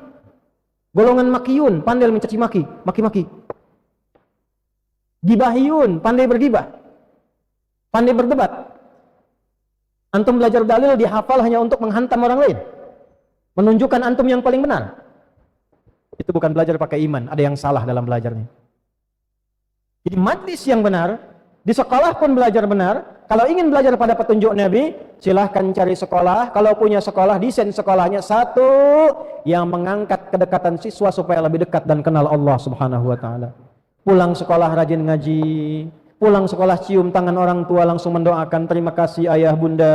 Golongan makiyun, pandai mencaci maki, maki-maki. Gibahiyun, pandai bergibah. Pandai berdebat. Antum belajar dalil dihafal hanya untuk menghantam orang lain. Menunjukkan antum yang paling benar. Itu bukan belajar pakai iman, ada yang salah dalam belajarnya. Jadi majlis yang benar, di sekolah pun belajar benar. Kalau ingin belajar pada petunjuk Nabi, silahkan cari sekolah. Kalau punya sekolah, desain sekolahnya satu yang mengangkat kedekatan siswa supaya lebih dekat dan kenal Allah Subhanahu wa taala. Pulang sekolah rajin ngaji, pulang sekolah cium tangan orang tua langsung mendoakan, terima kasih ayah bunda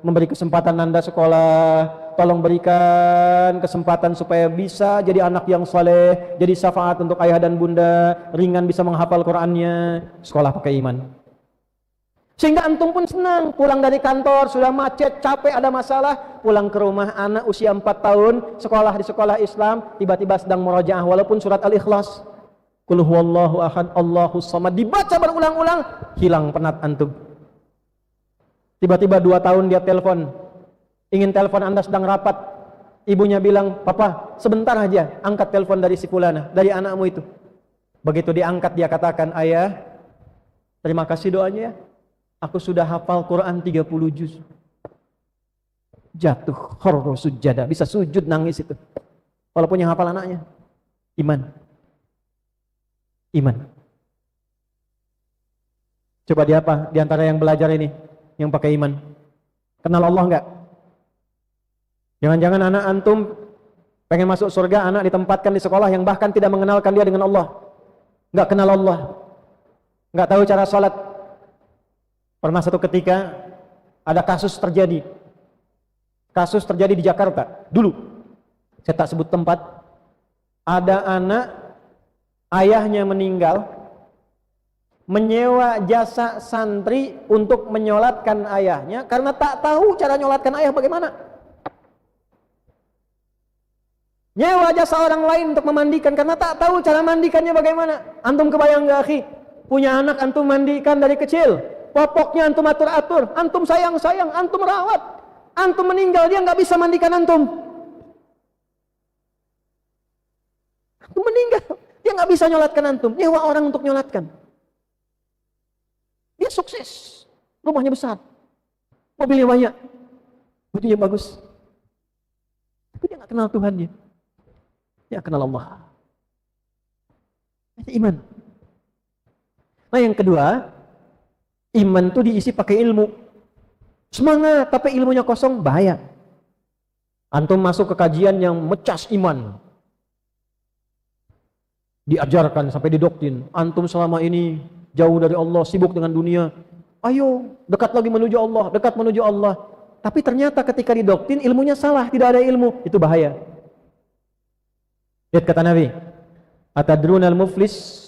memberi kesempatan Anda sekolah. Tolong berikan kesempatan supaya bisa jadi anak yang saleh, jadi syafaat untuk ayah dan bunda, ringan bisa menghafal Qur'annya. Sekolah pakai iman. Sehingga antum pun senang, pulang dari kantor sudah macet, capek, ada masalah, pulang ke rumah anak usia 4 tahun, sekolah di sekolah Islam, tiba-tiba sedang murojaah walaupun surat Al-Ikhlas. Qul huwallahu ahad, Allahus samad, dibaca berulang-ulang, hilang penat antum. Tiba-tiba 2 tahun dia telepon, ingin telepon Anda sedang rapat, ibunya bilang, papa sebentar aja, angkat telepon dari si fulana, dari anakmu itu. Begitu diangkat dia katakan, ayah terima kasih doanya ya, aku sudah hafal Quran 30 juz. Jatuh khurru sujada, bisa sujud nangis itu. Walaupun yang hafal anaknya. Iman. Iman. Coba di apa? Di antara yang belajar ini, yang pakai iman. Kenal Allah enggak? Jangan-jangan anak antum pengen masuk surga, anak ditempatkan di sekolah yang bahkan tidak mengenalkan dia dengan Allah. Enggak kenal Allah. Enggak tahu cara salat. Pernah satu ketika ada kasus terjadi. Kasus terjadi di Jakarta dulu. Saya tak sebut tempat. Ada anak, ayahnya meninggal, menyewa jasa santri untuk menyolatkan ayahnya karena tak tahu cara nyolatkan ayah bagaimana. Nyewa jasa orang lain untuk memandikan karena tak tahu cara mandikannya bagaimana. Antum kebayang gak, akhi? Punya anak antum mandikan dari kecil, popoknya antum atur-atur, antum sayang-sayang, antum rawat. Antum meninggal, dia nggak bisa mandikan antum. Antum meninggal, dia nggak bisa nyolatkan antum. Nyewa orang untuk nyolatkan. Dia sukses, rumahnya besar, mobilnya banyak, bajunya bagus. Tapi dia nggak kenal Tuhannya. Dia kenal Allah. Itu iman. Nah yang kedua, iman itu diisi pakai ilmu. Semangat, tapi ilmunya kosong, bahaya. Antum masuk ke kajian yang mecas iman. Diajarkan sampai didoktrin. Antum selama ini jauh dari Allah, sibuk dengan dunia. Ayo, dekat lagi menuju Allah, dekat menuju Allah. Tapi ternyata ketika didoktrin, ilmunya salah, tidak ada ilmu. Itu bahaya. Lihat kata Nabi, atadrunal muflis.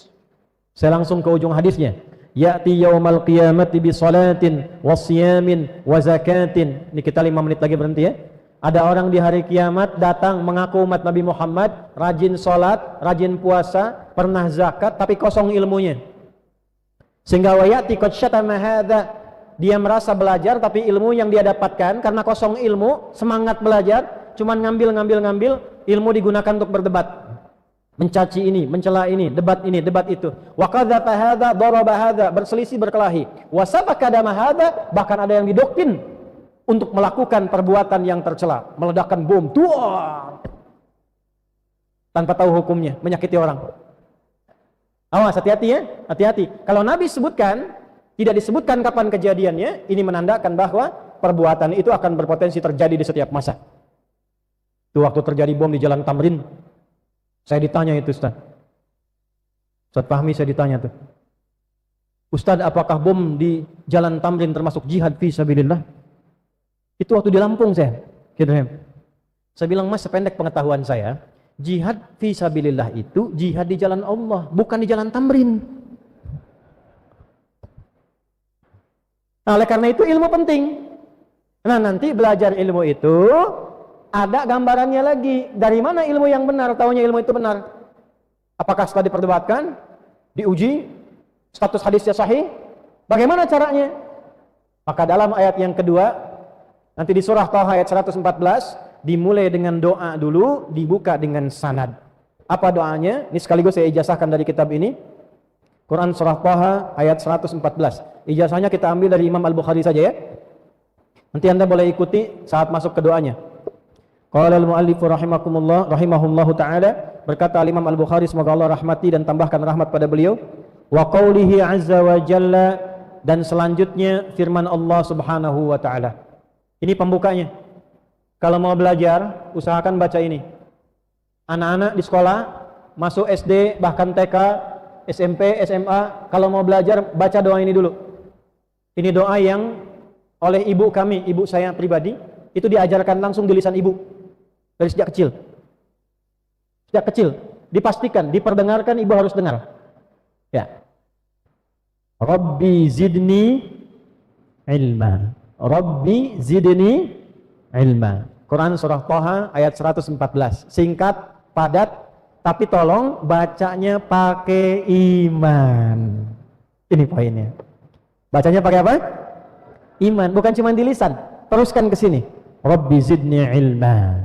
Saya langsung ke ujung hadisnya. Ya'ti yaumal qiyamati bi salatin wa siyamin wa zakatin. Ini kita 5 menit lagi berhenti ya. Ada orang di hari kiamat datang mengaku umat Nabi Muhammad, rajin salat, rajin puasa, pernah zakat tapi kosong ilmunya. Sehingga wa ya'ti qad syatama hadza. Dia merasa belajar tapi ilmu yang dia dapatkan karena kosong ilmu, semangat belajar, cuman ngambil, ilmu digunakan untuk berdebat. Mencaci ini, mencela ini, debat itu. Wa qadzafa hadza, daraba hadza, berselisih, berkelahi. Wa sabaka dama hadza, bahkan ada yang didoktrin untuk melakukan perbuatan yang tercela, meledakkan bom, tuah, tanpa tahu hukumnya, menyakiti orang. Awas, hati-hati ya, hati-hati. Kalau Nabi sebutkan, tidak disebutkan kapan kejadiannya, ini menandakan bahwa perbuatan itu akan berpotensi terjadi di setiap masa. Itu waktu terjadi bom di Jalan Tamrin. Saya ditanya itu Ustaz Fahmi, saya ditanya tuh, Ustaz, apakah bom di Jalan Tamrin termasuk jihad fi sabilillah? Itu waktu di Lampung saya. Saya bilang, Mas, sependek pengetahuan saya, jihad fi sabilillah itu jihad di jalan Allah, bukan di Jalan Tamrin. Nah, oleh karena itu ilmu penting. Nah, nanti belajar ilmu itu ada gambarannya lagi. Dari mana ilmu yang benar? Taunya ilmu itu benar. Apakah setelah diperdebatkan, diuji, status hadisnya sahih? Bagaimana caranya? Maka dalam ayat yang kedua, nanti di surah Thaha ayat 114, dimulai dengan doa dulu, dibuka dengan sanad. Apa doanya? Ini sekaligus saya ijazahkan dari kitab ini. Quran surah Thaha ayat 114. Ijazahnya kita ambil dari Imam Al-Bukhari saja ya. Nanti Anda boleh ikuti saat masuk ke doanya. Qala al-muallif rahimahullahu taala, berkata Imam Al-Bukhari, semoga Allah rahmati dan tambahkan rahmat pada beliau, wa qaulihi azza wa jalla, dan selanjutnya firman Allah Subhanahu wa taala. Ini pembukanya. Kalau mau belajar, usahakan baca ini. Anak-anak di sekolah, masuk SD, bahkan TK, SMP, SMA, kalau mau belajar baca doa ini dulu. Ini doa yang oleh ibu kami, ibu saya pribadi, itu diajarkan langsung di lisan ibu. Dari sejak kecil. Sejak kecil. Dipastikan, diperdengarkan, ibu harus dengar. Ya. Rabbi zidni ilma. Rabbi zidni ilma. Quran surah Thaha ayat 114. Singkat, padat, tapi tolong bacanya pakai iman. Ini poinnya. Bacanya pakai apa? Iman, bukan cuma di lisan. Teruskan ke sini. Rabbi zidni ilma.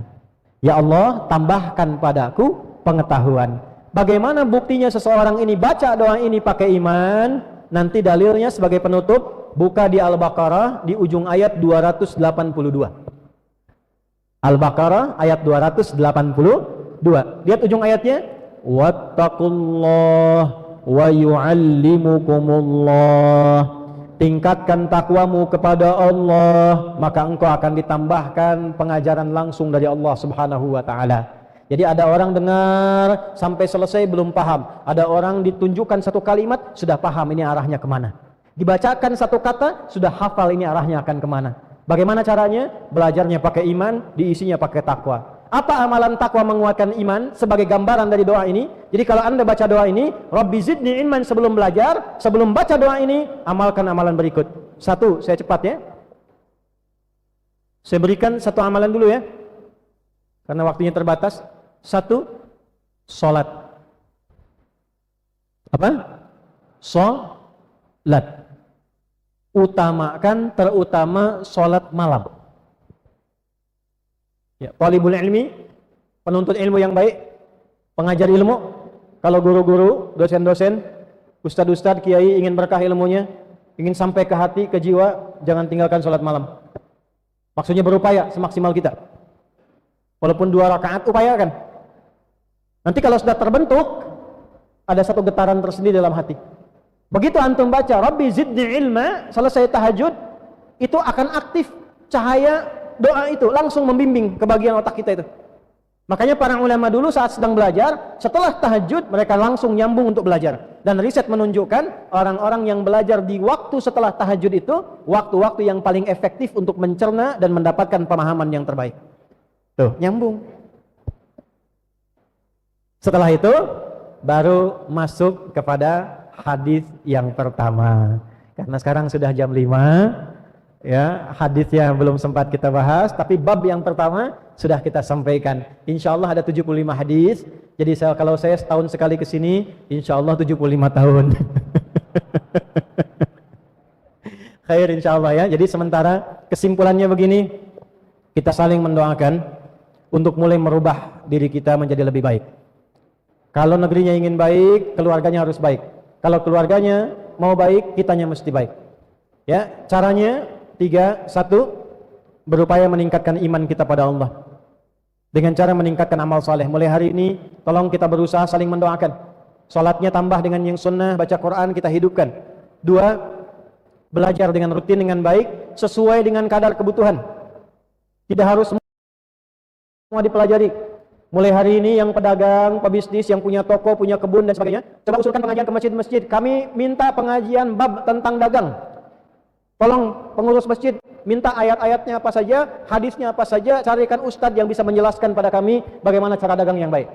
Ya Allah, tambahkan padaku pengetahuan. Bagaimana buktinya seseorang ini baca doa ini pakai iman? Nanti dalilnya sebagai penutup, buka di Al-Baqarah di ujung ayat 282. Al-Baqarah ayat 282. Lihat ujung ayatnya. Wattaqullah wa yu'allimukumullah. Tingkatkan takwamu kepada Allah, maka engkau akan ditambahkan pengajaran langsung dari Allah Subhanahu wa taala. Jadi ada orang dengar sampai selesai belum paham. Ada orang ditunjukkan satu kalimat sudah paham ini arahnya kemana. Dibacakan satu kata sudah hafal ini arahnya akan kemana. Bagaimana caranya? Belajarnya pakai iman, diisinya pakai takwa. Apa amalan takwa menguatkan iman sebagai gambaran dari doa ini? Jadi kalau Anda baca doa ini, Rabbi zidni ilman sebelum belajar, sebelum baca doa ini, amalkan amalan berikut. Satu, saya cepat ya. Saya berikan satu amalan dulu ya. Karena waktunya terbatas. Satu, sholat. Apa? Sholat. Utamakan, terutama sholat malam. Ya, talibul ilmi, penuntut ilmu yang baik, pengajar ilmu. Kalau guru-guru, dosen-dosen, ustadz-ustadz, kiai ingin berkah ilmunya, ingin sampai ke hati, ke jiwa, jangan tinggalkan sholat malam. Maksudnya berupaya semaksimal kita. Walaupun 2 rakaat, upayakan. Nanti kalau sudah terbentuk, ada satu getaran tersendiri dalam hati. Begitu antum baca Rabbi zidni ilma, selesai tahajud, itu akan aktif cahaya doa itu langsung membimbing ke bagian otak kita itu. Makanya para ulama dulu saat sedang belajar, setelah tahajud mereka langsung nyambung untuk belajar. Dan riset menunjukkan orang-orang yang belajar di waktu setelah tahajud itu waktu-waktu yang paling efektif untuk mencerna dan mendapatkan pemahaman yang terbaik. Tuh, nyambung. Setelah itu baru masuk kepada hadis yang pertama. Karena sekarang sudah jam 5 ya, hadis yang belum sempat kita bahas, tapi bab yang pertama sudah kita sampaikan. Insya Allah ada 75 hadis. Jadi kalau saya setahun sekali ke sini, insya Allah 75 tahun. Khair insya Allah ya. Jadi sementara kesimpulannya begini, kita saling mendoakan untuk mulai merubah diri kita menjadi lebih baik. Kalau negerinya ingin baik, keluarganya harus baik. Kalau keluarganya mau baik, kitanya mesti baik. Ya, caranya 3, 1, berupaya meningkatkan iman kita pada Allah. Dengan cara meningkatkan amal saleh. Mulai hari ini, tolong kita berusaha saling mendoakan. Salatnya tambah dengan yang sunnah, baca Quran kita hidupkan. 2, belajar dengan rutin dengan baik, sesuai dengan kadar kebutuhan. Tidak harus semua dipelajari. Mulai hari ini yang pedagang, pebisnis, yang punya toko, punya kebun dan sebagainya, coba usulkan pengajian ke masjid-masjid. Kami minta pengajian bab tentang dagang. Tolong pengurus masjid minta ayat-ayatnya apa saja, hadisnya apa saja, carikan ustadz yang bisa menjelaskan pada kami bagaimana cara dagang yang baik.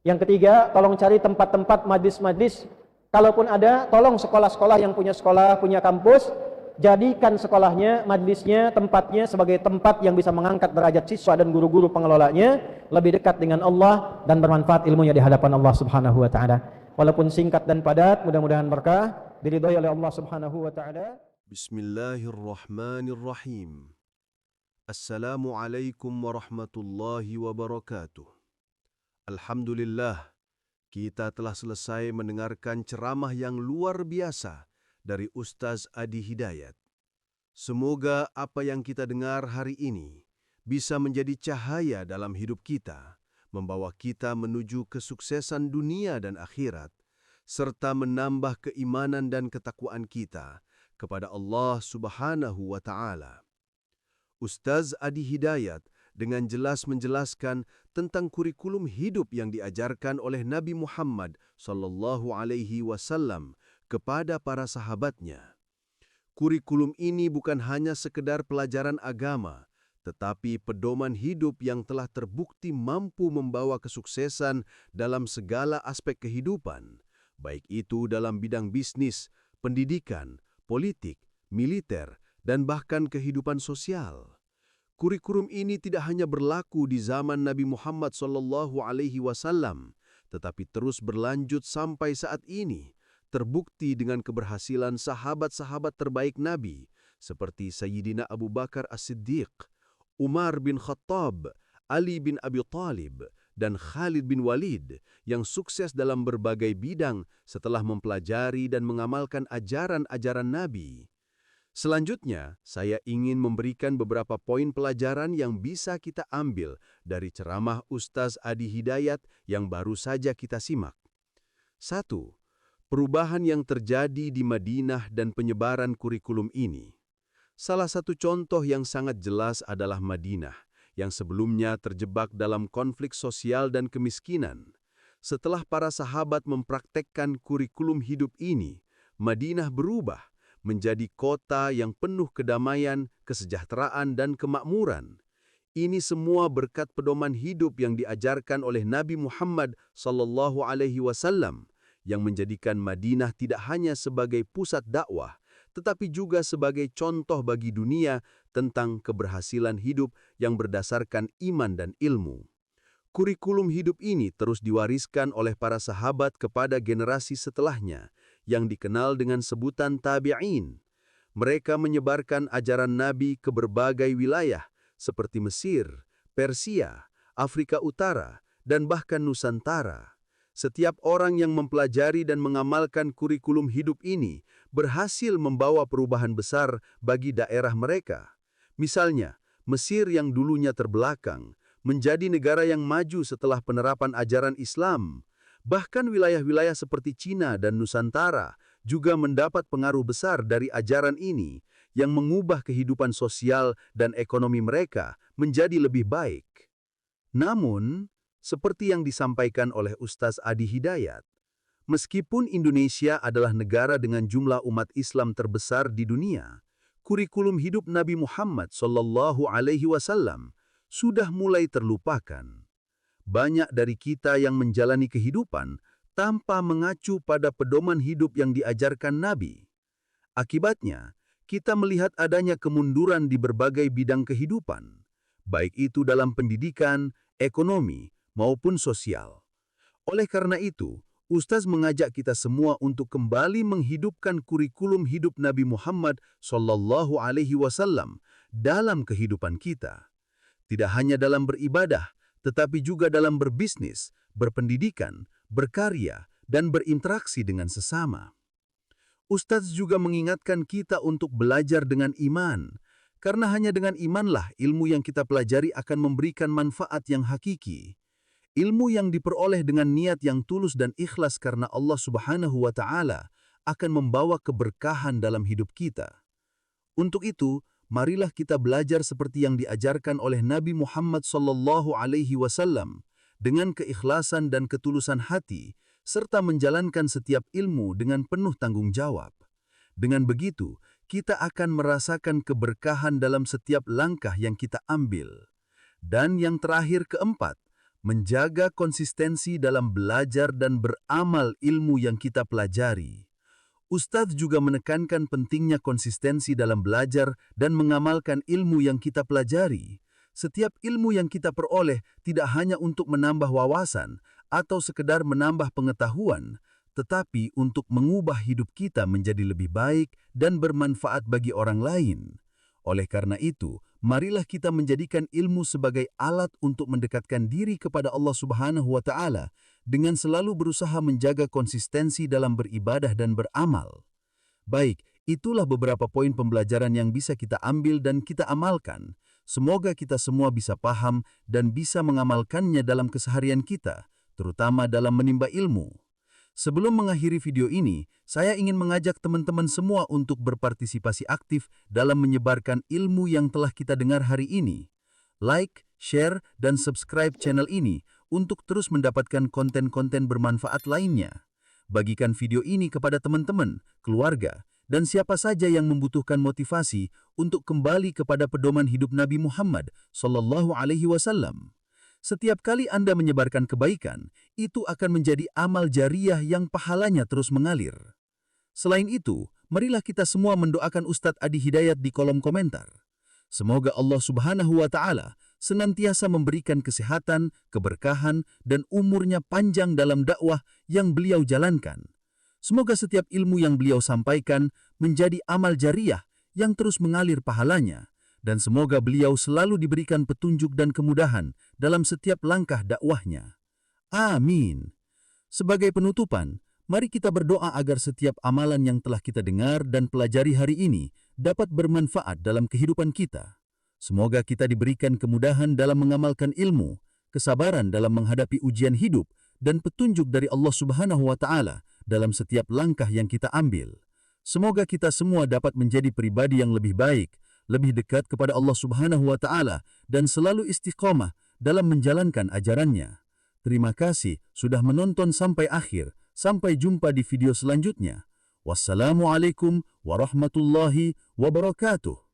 Yang ketiga, tolong cari tempat-tempat majlis-majlis. Kalaupun ada, tolong sekolah-sekolah yang punya sekolah, punya kampus, jadikan sekolahnya, majlisnya, tempatnya sebagai tempat yang bisa mengangkat derajat siswa dan guru-guru pengelolanya lebih dekat dengan Allah dan bermanfaat ilmunya di hadapan Allah Subhanahu wa taala. Walaupun singkat dan padat, mudah-mudahan berkah, diridhai oleh Allah Subhanahu wa taala. Bismillahirrahmanirrahim. Assalamualaikum warahmatullahi wabarakatuh. Alhamdulillah, kita telah selesai mendengarkan ceramah yang luar biasa dari Ustaz Adi Hidayat. Semoga apa yang kita dengar hari ini bisa menjadi cahaya dalam hidup kita, membawa kita menuju kesuksesan dunia dan akhirat, serta menambah keimanan dan ketakwaan kita kepada Allah Subhanahu wa Ta'ala. Ustaz Adi Hidayat dengan jelas menjelaskan tentang kurikulum hidup yang diajarkan oleh Nabi Muhammad sallallahu alaihi wasallam kepada para sahabatnya. Kurikulum ini bukan hanya sekedar pelajaran agama, tetapi pedoman hidup yang telah terbukti mampu membawa kesuksesan dalam segala aspek kehidupan, baik itu dalam bidang bisnis, pendidikan, politik, militer, dan bahkan kehidupan sosial. Kurikulum ini tidak hanya berlaku di zaman Nabi Muhammad SAW, tetapi terus berlanjut sampai saat ini, terbukti dengan keberhasilan sahabat-sahabat terbaik Nabi, seperti Sayyidina Abu Bakar As-Siddiq, Umar bin Khattab, Ali bin Abi Thalib, dan Khalid bin Walid yang sukses dalam berbagai bidang setelah mempelajari dan mengamalkan ajaran-ajaran Nabi. Selanjutnya, saya ingin memberikan beberapa poin pelajaran yang bisa kita ambil dari ceramah Ustaz Adi Hidayat yang baru saja kita simak. 1. Perubahan yang terjadi di Madinah dan penyebaran kurikulum ini. Salah satu contoh yang sangat jelas adalah Madinah, yang sebelumnya terjebak dalam konflik sosial dan kemiskinan. Setelah para sahabat mempraktekkan kurikulum hidup ini, Madinah berubah menjadi kota yang penuh kedamaian, kesejahteraan, dan kemakmuran. Ini semua berkat pedoman hidup yang diajarkan oleh Nabi Muhammad SAW yang menjadikan Madinah tidak hanya sebagai pusat dakwah, tetapi juga sebagai contoh bagi dunia tentang keberhasilan hidup yang berdasarkan iman dan ilmu. Kurikulum hidup ini terus diwariskan oleh para sahabat kepada generasi setelahnya, yang dikenal dengan sebutan tabi'in. Mereka menyebarkan ajaran Nabi ke berbagai wilayah, seperti Mesir, Persia, Afrika Utara, dan bahkan Nusantara. Setiap orang yang mempelajari dan mengamalkan kurikulum hidup ini berhasil membawa perubahan besar bagi daerah mereka. Misalnya, Mesir yang dulunya terbelakang menjadi negara yang maju setelah penerapan ajaran Islam. Bahkan wilayah-wilayah seperti Cina dan Nusantara juga mendapat pengaruh besar dari ajaran ini yang mengubah kehidupan sosial dan ekonomi mereka menjadi lebih baik. Namun, seperti yang disampaikan oleh Ustaz Adi Hidayat, meskipun Indonesia adalah negara dengan jumlah umat Islam terbesar di dunia, kurikulum hidup Nabi Muhammad SAW sudah mulai terlupakan. Banyak dari kita yang menjalani kehidupan tanpa mengacu pada pedoman hidup yang diajarkan Nabi. Akibatnya, kita melihat adanya kemunduran di berbagai bidang kehidupan, baik itu dalam pendidikan, ekonomi, maupun sosial. Oleh karena itu, Ustaz mengajak kita semua untuk kembali menghidupkan kurikulum hidup Nabi Muhammad SAW dalam kehidupan kita. Tidak hanya dalam beribadah, tetapi juga dalam berbisnis, berpendidikan, berkarya, dan berinteraksi dengan sesama. Ustaz juga mengingatkan kita untuk belajar dengan iman, karena hanya dengan imanlah ilmu yang kita pelajari akan memberikan manfaat yang hakiki. Ilmu yang diperoleh dengan niat yang tulus dan ikhlas karena Allah Subhanahu wa Ta'ala akan membawa keberkahan dalam hidup kita. Untuk itu, marilah kita belajar seperti yang diajarkan oleh Nabi Muhammad SAW dengan keikhlasan dan ketulusan hati, serta menjalankan setiap ilmu dengan penuh tanggung jawab. Dengan begitu, kita akan merasakan keberkahan dalam setiap langkah yang kita ambil. Dan yang terakhir, keempat, menjaga konsistensi dalam belajar dan beramal ilmu yang kita pelajari. Ustadz juga menekankan pentingnya konsistensi dalam belajar dan mengamalkan ilmu yang kita pelajari. Setiap ilmu yang kita peroleh tidak hanya untuk menambah wawasan atau sekedar menambah pengetahuan, tetapi untuk mengubah hidup kita menjadi lebih baik dan bermanfaat bagi orang lain. Oleh karena itu, marilah kita menjadikan ilmu sebagai alat untuk mendekatkan diri kepada Allah Subhanahu wa Ta'ala dengan selalu berusaha menjaga konsistensi dalam beribadah dan beramal. Baik, itulah beberapa poin pembelajaran yang bisa kita ambil dan kita amalkan. Semoga kita semua bisa paham dan bisa mengamalkannya dalam keseharian kita, terutama dalam menimba ilmu. Sebelum mengakhiri video ini, saya ingin mengajak teman-teman semua untuk berpartisipasi aktif dalam menyebarkan ilmu yang telah kita dengar hari ini. Like, share, dan subscribe channel ini untuk terus mendapatkan konten-konten bermanfaat lainnya. Bagikan video ini kepada teman-teman, keluarga, dan siapa saja yang membutuhkan motivasi untuk kembali kepada pedoman hidup Nabi Muhammad SAW. Setiap kali Anda menyebarkan kebaikan, itu akan menjadi amal jariah yang pahalanya terus mengalir. Selain itu, marilah kita semua mendoakan Ustadz Adi Hidayat di kolom komentar. Semoga Allah Subhanahu wa Ta'ala senantiasa memberikan kesehatan, keberkahan, dan umurnya panjang dalam dakwah yang beliau jalankan. Semoga setiap ilmu yang beliau sampaikan menjadi amal jariah yang terus mengalir pahalanya. Dan semoga beliau selalu diberikan petunjuk dan kemudahan dalam setiap langkah dakwahnya. Amin. Sebagai penutupan, mari kita berdoa agar setiap amalan yang telah kita dengar dan pelajari hari ini dapat bermanfaat dalam kehidupan kita. Semoga kita diberikan kemudahan dalam mengamalkan ilmu, kesabaran dalam menghadapi ujian hidup, dan petunjuk dari Allah Subhanahu wa Ta'ala dalam setiap langkah yang kita ambil. Semoga kita semua dapat menjadi pribadi yang lebih baik, lebih dekat kepada Allah Subhanahu wa Ta'ala, dan selalu istiqomah dalam menjalankan ajarannya. Terima kasih sudah menonton sampai akhir. Sampai jumpa di video selanjutnya. Wassalamualaikum warahmatullahi wabarakatuh.